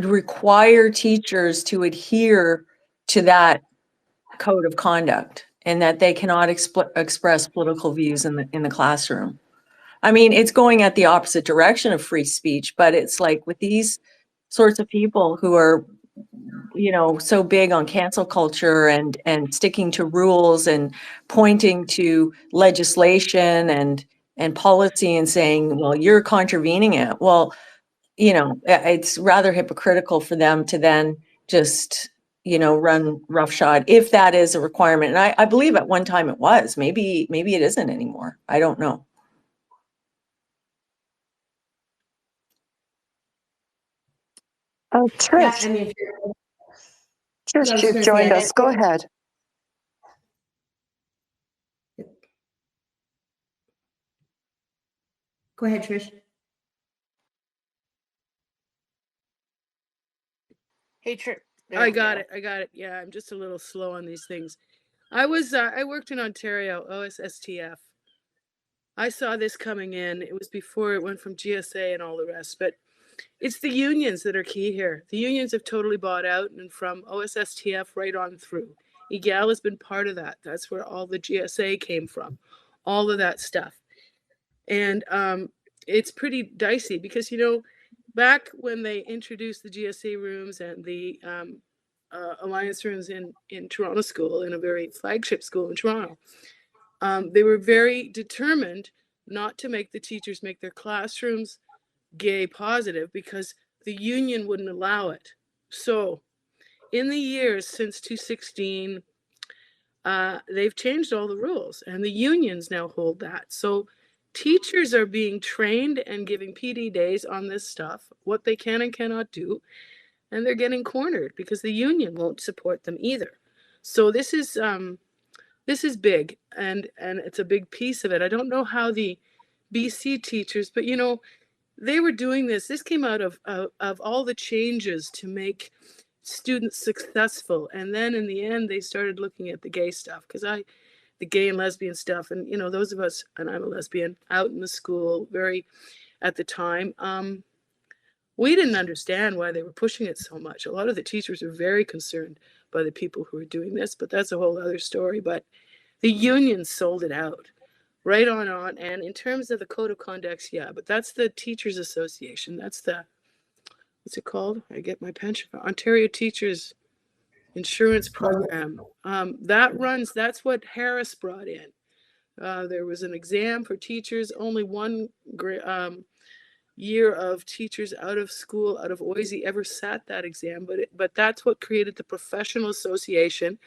require teachers to adhere to that code of conduct, and that they cannot express political views in the classroom. I mean, it's going at the opposite direction of free speech, but it's like with these sorts of people who are, so big on cancel culture and sticking to rules and pointing to legislation and policy and saying, well, you're contravening it. Well, it's rather hypocritical for them to then just, run roughshod if that is a requirement. And I believe at one time it was. Maybe it isn't anymore. I don't know. Yeah, Trish, I mean, I was Trish, just you've going to say, joined us. Go ahead. Go ahead, Trish. Hey, Trip. I got it. Yeah, I'm just a little slow on these things. I worked in Ontario, OSSTF. I saw this coming in. It was before it went from GSA and all the rest, but it's the unions that are key here. The unions have totally bought out, and from OSSTF right on through. EGAL has been part of that. That's where all the GSA came from, all of that stuff. And it's pretty dicey because, back when they introduced the GSA rooms and the alliance rooms in Toronto School, in a very flagship school in Toronto, they were very determined not to make the teachers make their classrooms gay positive because the union wouldn't allow it. So in the years since 2016, they've changed all the rules, and the unions now hold that. So teachers are being trained and giving PD days on this stuff, what they can and cannot do, and they're getting cornered because the union won't support them either. So this is big, and it's a big piece of it. I don't know how the BC teachers, but they were doing this. This came out of all the changes to make students successful, and then in the end they started looking at the gay stuff, because the gay and lesbian stuff, and those of us, and I'm a lesbian, out in the school very at the time, we didn't understand why they were pushing it so much. A lot of the teachers were very concerned by the people who were doing this, but that's a whole other story. But the union sold it out right on. And in terms of the code of conducts, yeah, but that's the Teachers Association. That's the, what's it called? I get my pension, Ontario Teachers Insurance Program. That's what Harris brought in. There was an exam for teachers, only one year of teachers out of school, out of OISE ever sat that exam, but that's what created the professional association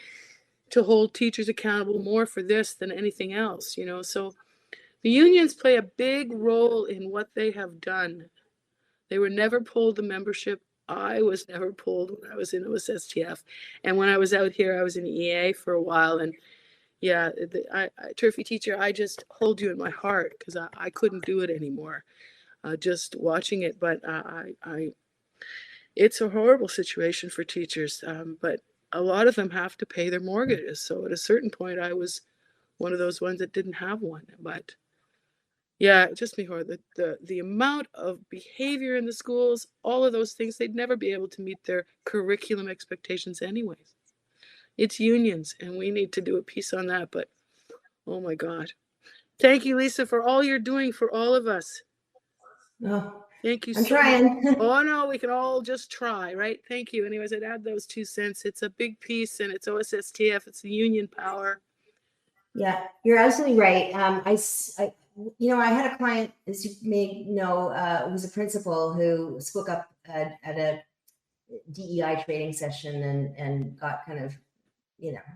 to hold teachers accountable more for this than anything else, so the unions play a big role in what they have done. They were never pulled the membership. I was never pulled when I was in OSSTF, and when I was out here, I was in EA for a while, and yeah, Turfy teacher, I just hold you in my heart because I couldn't do it anymore. Just watching it, but it's a horrible situation for teachers. But a lot of them have to pay their mortgages. So at a certain point, I was one of those ones that didn't have one. But yeah, it just me horrible. The amount of behavior in the schools, all of those things, they'd never be able to meet their curriculum expectations anyways. It's unions, and we need to do a piece on that. But oh my God. Thank you, Lisa, for all you're doing for all of us. Oh, Thank you I'm so trying. much. Oh no, we can all just try, right? Thank you. Anyways, I'd add those 2 cents. It's a big piece, and it's OSSTF. It's the union power. Yeah, you're absolutely right. I had a client, as you may know, who's a principal who spoke up at a DEI training session and got kind of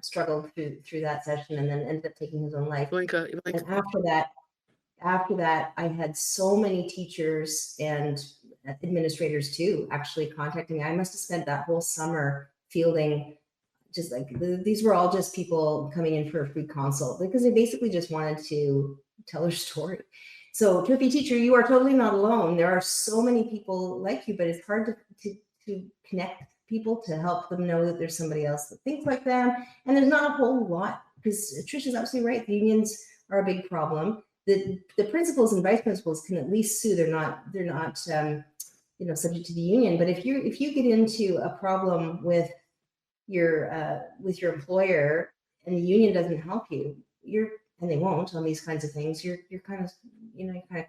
struggled through that session and then ended up taking his own life. Blinka. And after that, I had so many teachers and administrators too actually contacting me. I must have spent that whole summer fielding just like these were all just people coming in for a free consult because they basically just wanted to tell their story. So Turfy teacher, you are totally not alone. There are so many people like you, but it's hard to connect people to help them know that there's somebody else that thinks like them. And there's not a whole lot because Trish is absolutely right. The unions are a big problem. The principals and vice principals can at least sue. They're not subject to the union. But if you get into a problem with your employer and the union doesn't help you, and they won't on these kinds of things, you're kind of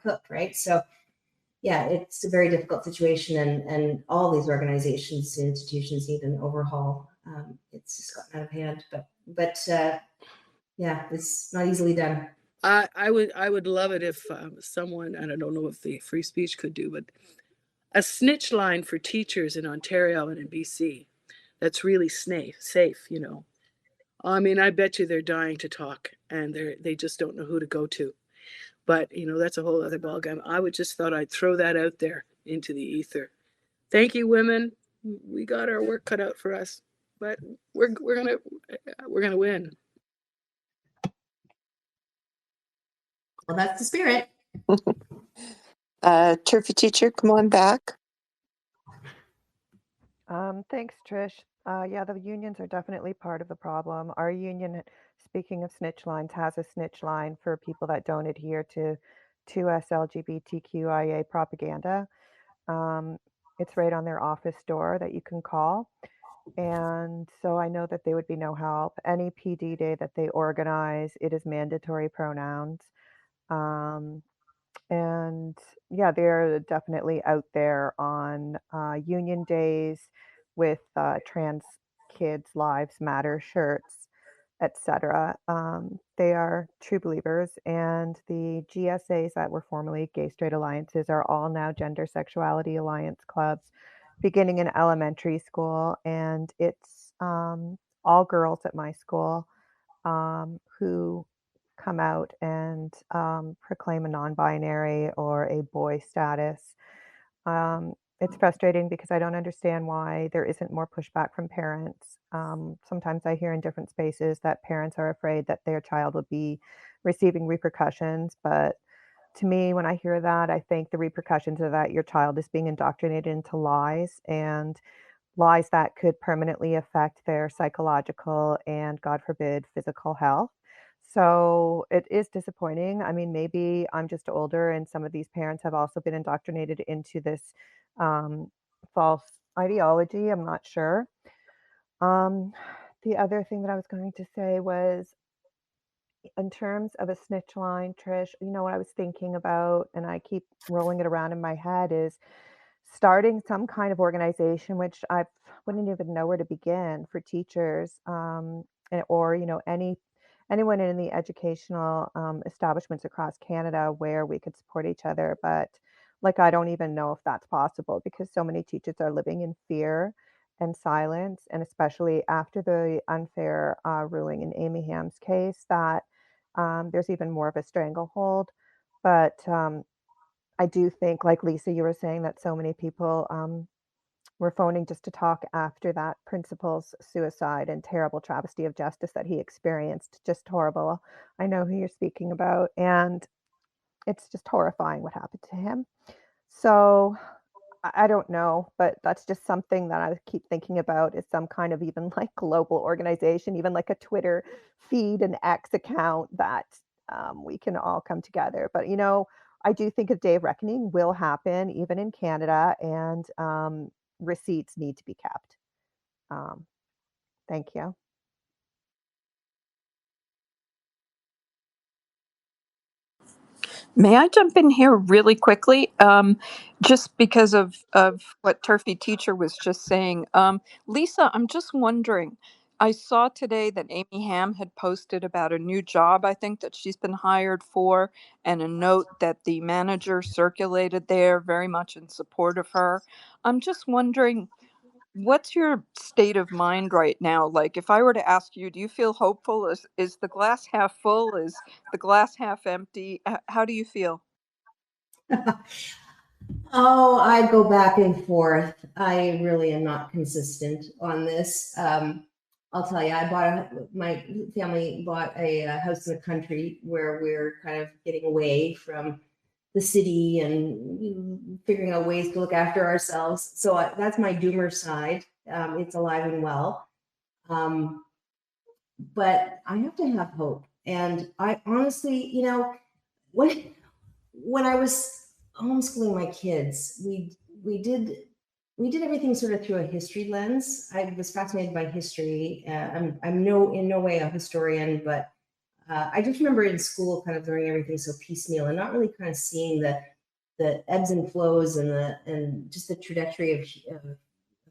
cooked, right? So yeah, it's a very difficult situation, and all these organizations and institutions need an overhaul. It's just gotten out of hand, but yeah, it's not easily done. I would love it if someone, and I don't know if the free speech could do, but a snitch line for teachers in Ontario and in BC that's really safe. I mean, I bet you they're dying to talk and they just don't know who to go to. But, that's a whole other ballgame. I would just thought I'd throw that out there into the ether. Thank you, women. We got our work cut out for us, but we're gonna win. Well, that's the spirit. Turfy teacher, come on back. Thanks, Trish. Yeah, the unions are definitely part of the problem. Our union, speaking of snitch lines, has a snitch line for people that don't adhere to 2S LGBTQIA propaganda. It's right on their office door that you can call. And so I know that they would be no help. Any PD day that they organize, it is mandatory pronouns. Um, and yeah, they're definitely out there on union days with trans kids lives matter shirts, etc. They are true believers, and the GSAs that were formerly gay straight alliances are all now gender sexuality alliance clubs beginning in elementary school, and it's all girls at my school who come out and proclaim a non-binary or a boy status. It's frustrating because I don't understand why there isn't more pushback from parents. Sometimes I hear in different spaces that parents are afraid that their child will be receiving repercussions, but to me, when I hear that, I think the repercussions of that your child is being indoctrinated into lies, and lies that could permanently affect their psychological and, God forbid, physical health. So it is disappointing. I mean, maybe I'm just older, and some of these parents have also been indoctrinated into this false ideology. I'm not sure. Um, the other thing that I was going to say was, in terms of a snitch line, Trish, what I was thinking about, and I keep rolling it around in my head, is starting some kind of organization, which I wouldn't even know where to begin, for teachers, or anyone in the educational establishments across Canada where we could support each other. But like, I don't even know if that's possible because so many teachers are living in fear and silence, and especially after the unfair ruling in Amy Ham's case, that there's even more of a stranglehold. But I do think, like Lisa, you were saying, that so many people were phoning just to talk after that principal's suicide and terrible travesty of justice that he experienced. Just horrible. I know who you're speaking about, and it's just horrifying what happened to him. So I don't know, but that's just something that I keep thinking about, is some kind of even like global organization, even like a Twitter feed, an X account that we can all come together. But I do think a day of reckoning will happen, even in Canada, and receipts need to be kept. Thank you. May I jump in here really quickly? Just because of what Turfy Teacher was just saying. Lisa, I'm just wondering, I saw today that Amy Ham had posted about a new job, I think, that she's been hired for, and a note that the manager circulated there very much in support of her. I'm just wondering, what's your state of mind right now? Like, if I were to ask you, do you feel hopeful? Is the glass half full? Is the glass half empty? How do you feel? Oh, I go back and forth. I really am not consistent on this. I'll tell you, my family bought a house in the country where we're kind of getting away from the city and figuring out ways to look after ourselves. So that's my doomer side. It's alive and well. But I have to have hope. And I honestly, when I was homeschooling my kids, we did everything sort of through a history lens. I was fascinated by history. I'm in no way a historian, but I just remember in school kind of learning everything so piecemeal and not really kind of seeing the ebbs and flows and just the trajectory of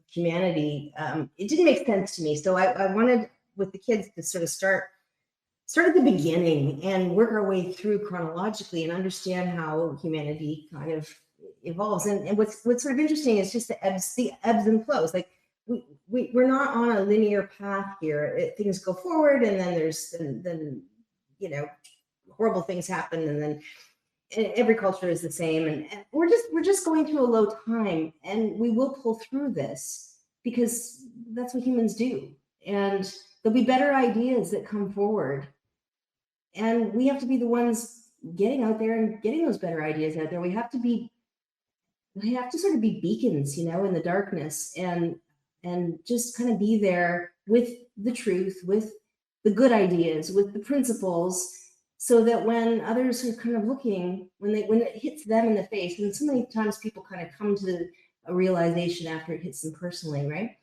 humanity. It didn't make sense to me, so I wanted with the kids to sort of start at the beginning and work our way through chronologically and understand how humanity kind of evolves. And what's sort of interesting is just the ebbs and flows. Like we're not on a linear path here. Things go forward, and then there's then horrible things happen, and then every culture is the same, and we're just going through a low time, and we will pull through this because that's what humans do. And there'll be better ideas that come forward, and we have to be the ones getting out there and getting those better ideas out there. We have to sort of be beacons, in the darkness, and just kind of be there with the truth, with the good ideas, with the principles, so that when others are kind of looking, when it hits them in the face, and so many times people kind of come to a realization after it hits them personally, right?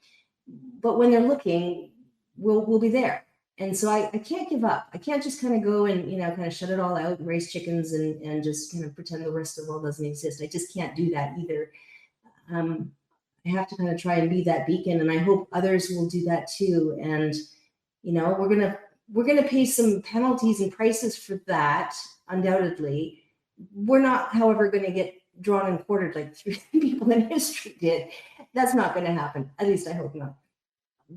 But when they're looking, we'll be there. And so I can't give up. I can't just kind of go and, kind of shut it all out and raise chickens and just kind of pretend the rest of the world doesn't exist. I just can't do that either. I have to kind of try and be that beacon, and I hope others will do that too. And, we're going to pay some penalties and prices for that, undoubtedly. We're not, however, going to get drawn and quartered like people in history did. That's not going to happen. At least I hope not.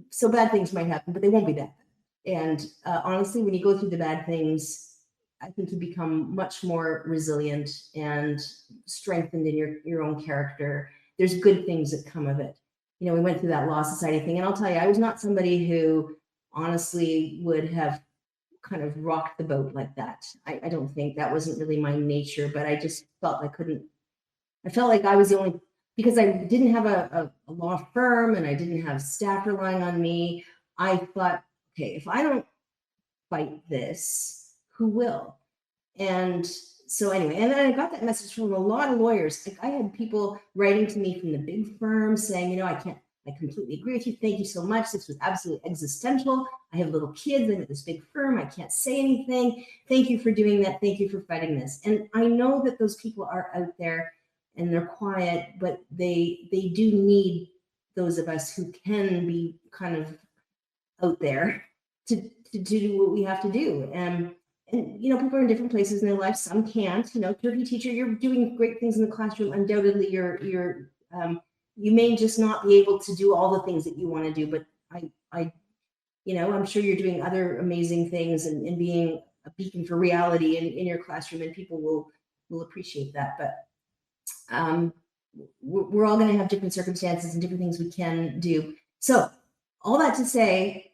So bad things might happen, but they won't be that bad. And honestly, when you go through the bad things, I think you become much more resilient and strengthened in your own character. There's good things that come of it. We went through that Law Society thing, and I'll tell you, I was not somebody who honestly would have kind of rocked the boat like that. I don't think that wasn't really my nature, but I just felt I felt like I was the only, because I didn't have a law firm and I didn't have staff relying on me. I thought, okay, if I don't fight this, who will? And so anyway, and then I got that message from a lot of lawyers. Like I had people writing to me from the big firms saying, I completely agree with you. Thank you so much. This was absolutely existential. I have little kids. I'm at this big firm. I can't say anything. Thank you for doing that. Thank you for fighting this. And I know that those people are out there and they're quiet, but they do need those of us who can be kind of out there to do what we have to do. And people are in different places in their life. Some can't. Turkey teacher, you're doing great things in the classroom. Undoubtedly, you may just not be able to do all the things that you want to do, but I'm sure you're doing other amazing things and being a beacon for reality in your classroom, and people will appreciate that. But we're all going to have different circumstances and different things we can do. So all that to say,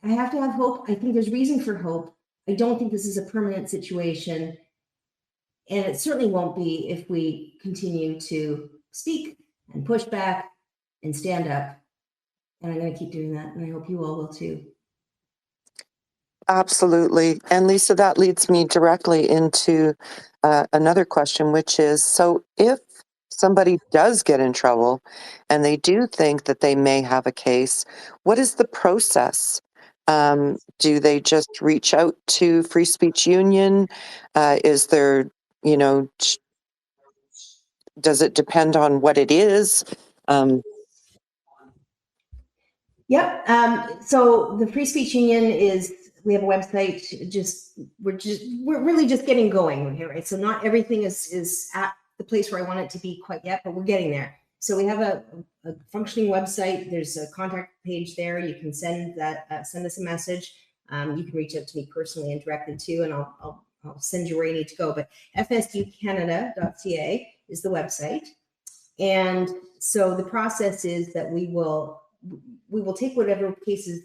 I have to have hope. I think there's reason for hope. I don't think this is a permanent situation, and it certainly won't be if we continue to speak and push back and stand up. And I'm going to keep doing that, and I hope you all will too. Absolutely. And Lisa, that leads me directly into another question, which is, so if somebody does get in trouble and they do think that they may have a case, what is the process? Do they just reach out to Free Speech Union? Is there, does it depend on what it is? Yep. So the Free Speech Union we have a website. We're really just getting going here, right? So not everything is at the place where I want it to be quite yet, but we're getting there. So we have a functioning website. There's a contact page there. You can send us a message. You can reach out to me personally and directly too, and I'll send you where you need to go. But fsucanada.ca is the website. And so the process is that we will take whatever cases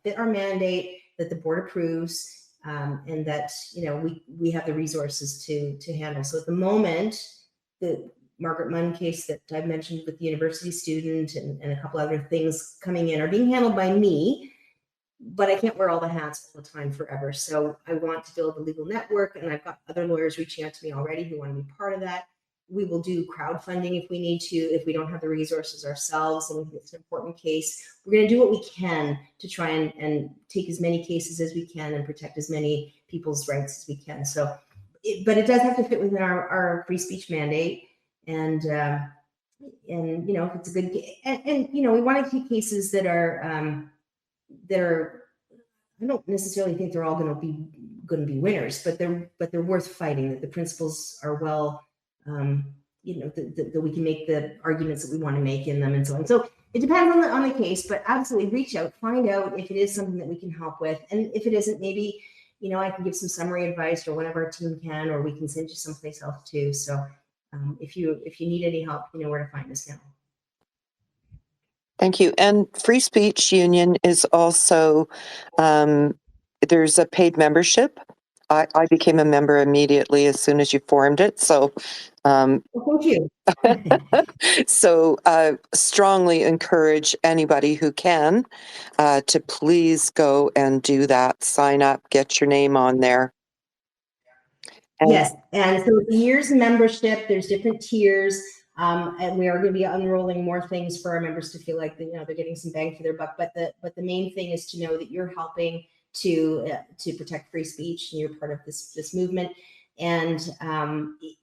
fit our mandate that the board approves, and that we have the resources to handle. So at the moment, the Margaret Munn case that I've mentioned with the university student and a couple other things coming in are being handled by me, but I can't wear all the hats all the time forever. So I want to build a legal network, and I've got other lawyers reaching out to me already who want to be part of that. We will do crowdfunding if we need to, if we don't have the resources ourselves, and it's an important case. We're going to do what we can to try and take as many cases as we can and protect as many people's rights as we can. So, but it does have to fit within our free speech mandate. And if it's a good, and we want to keep cases that are, I don't necessarily think they're all going to be winners, but they're worth fighting. That the principles are well, that we can make the arguments that we want to make in them, and so on. So it depends on the case, but absolutely reach out, find out if it is something that we can help with, and if it isn't, maybe I can give some summary advice, or one of our team can, or we can send you someplace else too. So if you need any help, you know where to find us now. Thank you. And Free Speech Union is also, there's a paid membership. I became a member immediately as soon as you formed it. So, well, thank you. So strongly encourage anybody who can to please go and do that. Sign up, get your name on there. And yes, and so it's a year's membership. There's different tiers, and we are going to be unrolling more things for our members to feel like they're getting some bang for their buck. But the main thing is to know that you're helping to protect free speech, and you're part of this movement. And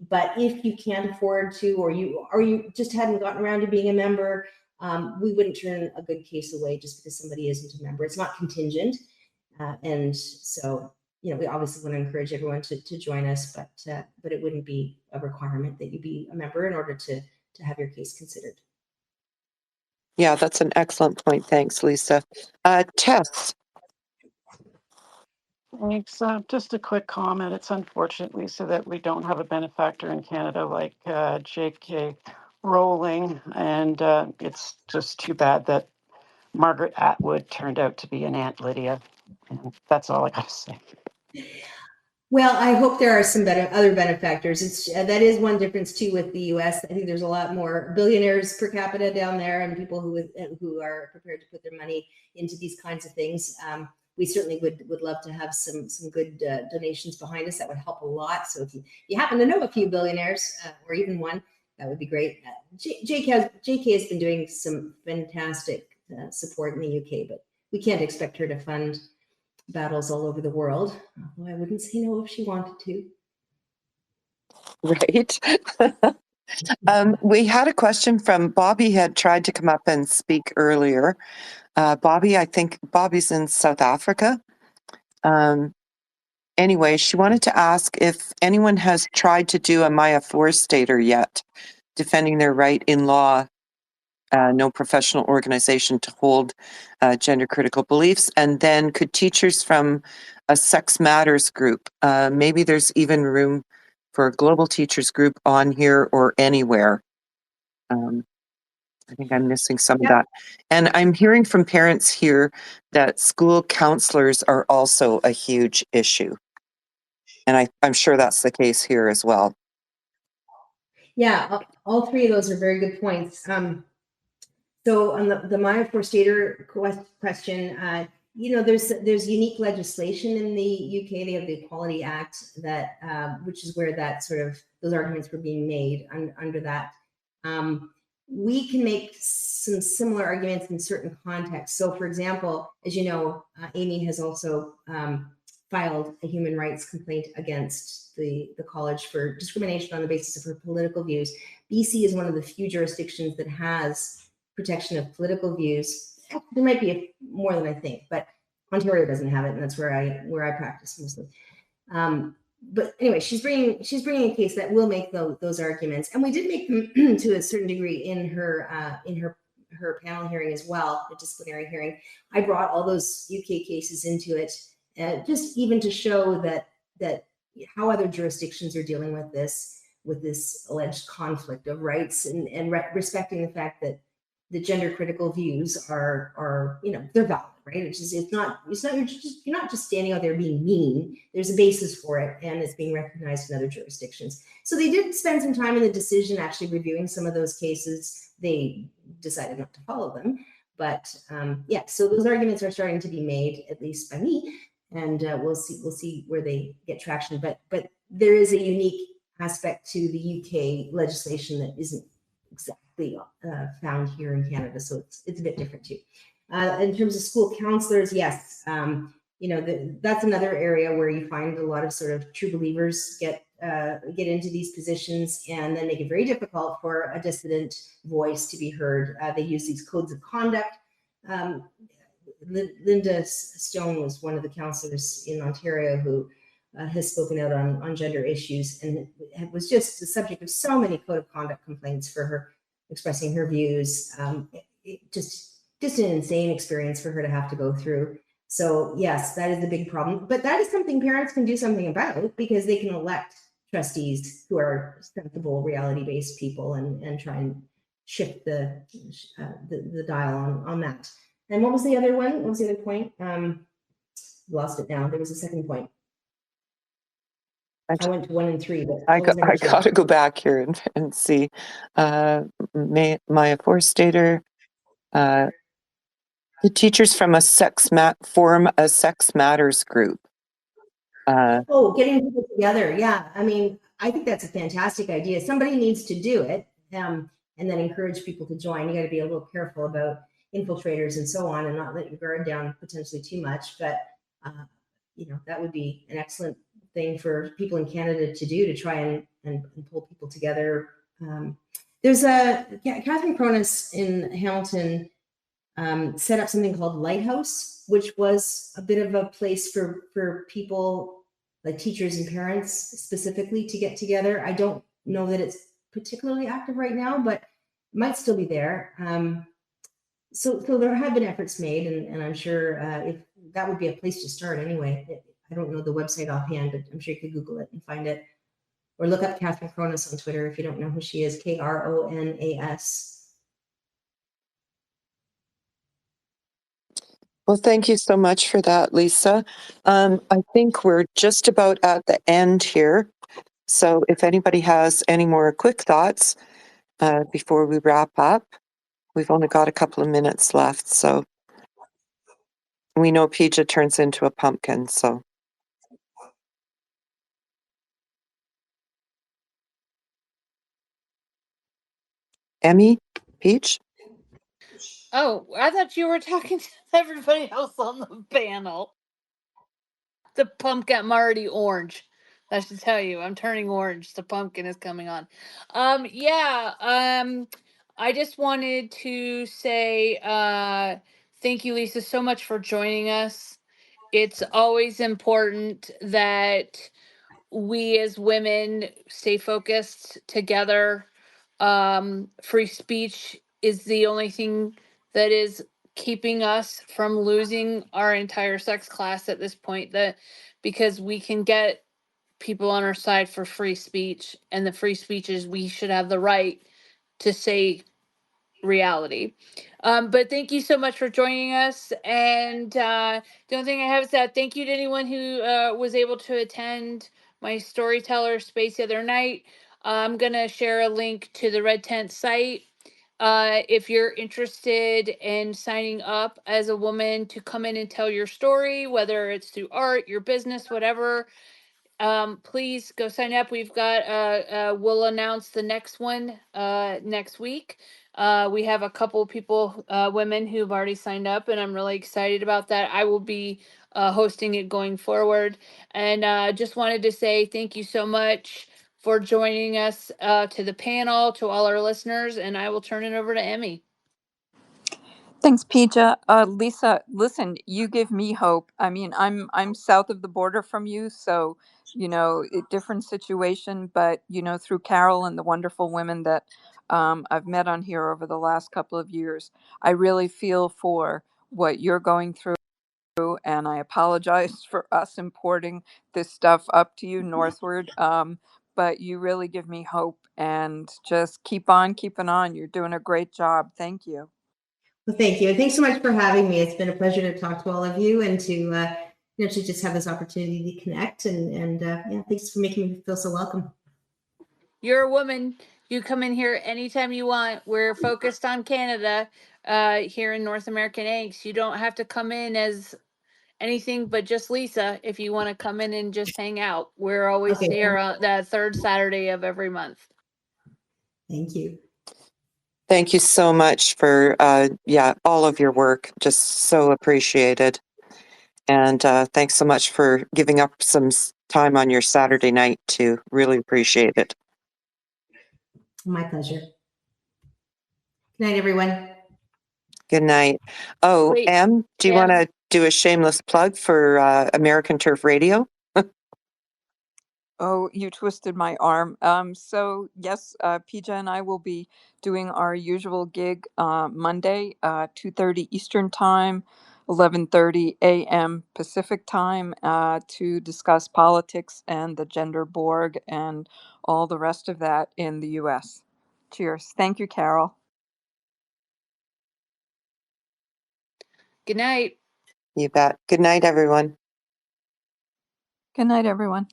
but if you can't afford to, or you just hadn't gotten around to being a member, we wouldn't turn a good case away just because somebody isn't a member. It's not contingent, and so we obviously want to encourage everyone to join us, but it wouldn't be a requirement that you be a member in order to have your case considered. yeah, that's an excellent point. Thanks, Lisa. Tess. Thanks. Just a quick comment. It's unfortunate, Lisa, that we don't have a benefactor in Canada like J.K. Rowling, and it's just too bad that Margaret Atwood turned out to be an Aunt Lydia. And that's all I got to say. Well, I hope there are some other benefactors. It's that is one difference too with the U.S. I think there's a lot more billionaires per capita down there, and people who are prepared to put their money into these kinds of things. We certainly would love to have some good donations behind us. That would help a lot. So if you happen to know a few billionaires or even one, that would be great. JK has been doing some fantastic support in the UK, but we can't expect her to fund battles all over the world. Although I wouldn't say no if she wanted to. Right. We had a question from Bobby, had tried to come up and speak earlier. Bobby, I think Bobby's in South Africa. Anyway, she wanted to ask if anyone has tried to do a Maya Forstater yet, defending their right in law, no professional organization to hold gender critical beliefs. And then could teachers from a Sex Matters group, maybe there's even room for a global teachers group on here or anywhere. I think I'm missing some of that. And I'm hearing from parents here that school counselors are also a huge issue. And I'm sure that's the case here as well. Yeah, all three of those are very good points. So on the Maya Forstater question, there's unique legislation in the UK. They have the Equality Act that, which is where that sort of those arguments were being made under that. We can make some similar arguments in certain contexts. So, for example, as you know, Amy has also filed a human rights complaint against the college for discrimination on the basis of her political views. BC is one of the few jurisdictions that has protection of political views. There might be more than I think, but Ontario doesn't have it, and that's where I practice mostly. but anyway, she's bringing a case that will make those arguments, and we did make them to a certain degree in her panel hearing as well, the disciplinary hearing. I brought all those UK cases into it, just even to show that how other jurisdictions are dealing with this alleged conflict of rights, and respecting the fact that the gender critical views are they're valid, right? You're not just standing out there being mean. There's a basis for it, and it's being recognized in other jurisdictions. So they did spend some time in the decision actually reviewing some of those cases. They decided not to follow them, but yeah. So those arguments are starting to be made, at least by me, and we'll see where they get traction. But there is a unique aspect to the UK legislation that isn't exactly found here in Canada, so it's a bit different too. In terms of school counselors, yes, that's another area where you find a lot of sort of true believers get into these positions, and then make it very difficult for a dissident voice to be heard. They use these codes of conduct. Linda Stone was one of the counselors in Ontario who has spoken out on gender issues, and it was just the subject of so many code of conduct complaints for her expressing her views. Just an insane experience for her to have to go through. So yes, that is a big problem, but that is something parents can do something about, because they can elect trustees who are sensible, reality-based people, and try and shift the dial on that. And what was the other one? What was the other point? Lost it now. There was a second point. I went to 1 and 3, but I got to go back here and see. Maya Forstater, the teachers from form a sex matters group. Getting people together. Yeah, I mean, I think that's a fantastic idea. Somebody needs to do it, and then encourage people to join. You got to be a little careful about infiltrators and so on, and not let your guard down potentially too much. But that would be an excellent thing for people in Canada to do, to try and pull people together. There's Catherine Cronus in Hamilton set up something called Lighthouse, which was a bit of a place for people, like teachers and parents specifically, to get together. I don't know that it's particularly active right now, but it might still be there. So there have been efforts made, and I'm sure if that would be a place to start anyway. I don't know the website offhand, but I'm sure you could Google it and find it, or look up Catherine Cronus on Twitter if you don't know who she is. Kronas. Well, thank you so much for that, Lisa. I think we're just about at the end here. So if anybody has any more quick thoughts before we wrap up, we've only got a couple of minutes left. So we know Pija turns into a pumpkin, so. Emmy, Peach? Oh, I thought you were talking to everybody else on the panel. The pumpkin, I'm already orange. I should tell you, I'm turning orange. The pumpkin is coming on. I just wanted to say thank you, Lisa, so much for joining us. It's always important that we as women stay focused together. Free speech is the only thing that is keeping us from losing our entire sex class at this point, that because we can get people on our side for free speech, and the free speech is we should have the right to say reality. But thank you so much for joining us. And the only thing I have is that thank you to anyone who was able to attend my storyteller space the other night. I'm going to share a link to the Red Tent site. If you're interested in signing up as a woman to come in and tell your story, whether it's through art, your business, whatever, please go sign up. We've got we'll announce the next one next week. We have a couple of people, women who've already signed up, and I'm really excited about that. I will be hosting it going forward, and just wanted to say thank you so much for joining us to the panel, to all our listeners, and I will turn it over to Emmy. Thanks, Pija. Lisa, listen, you give me hope. I mean, I'm south of the border from you, so different situation. But through Carol and the wonderful women that I've met on here over the last couple of years, I really feel for what you're going through, and I apologize for us importing this stuff up to you northward. But you really give me hope, and just keep on keeping on. You're doing a great job. Thank you. Well, thank you. And thanks so much for having me. It's been a pleasure to talk to all of you and to just have this opportunity to connect. And yeah, thanks for making me feel so welcome. You're a woman. You come in here anytime you want. We're focused on Canada here in North American Eggs. You don't have to come in as anything but just Lisa if you want to come in and just hang out. We're always Okay. here on the third Saturday of every month. Thank you. Thank you so much for all of your work. Just so appreciated. And thanks so much for giving up some time on your Saturday night too. Really appreciate it. My pleasure. Good night, everyone. Good night. Oh, Wait, Em, do you want to do a shameless plug for American Turf Radio? Oh, you twisted my arm. So yes, Pija and I will be doing our usual gig Monday, 2:30 Eastern Time, 11:30 a.m. Pacific Time, to discuss politics and the gender Borg and all the rest of that in the U.S. Cheers. Thank you, Carol. good night. You bet. Good night, everyone. Good night, everyone.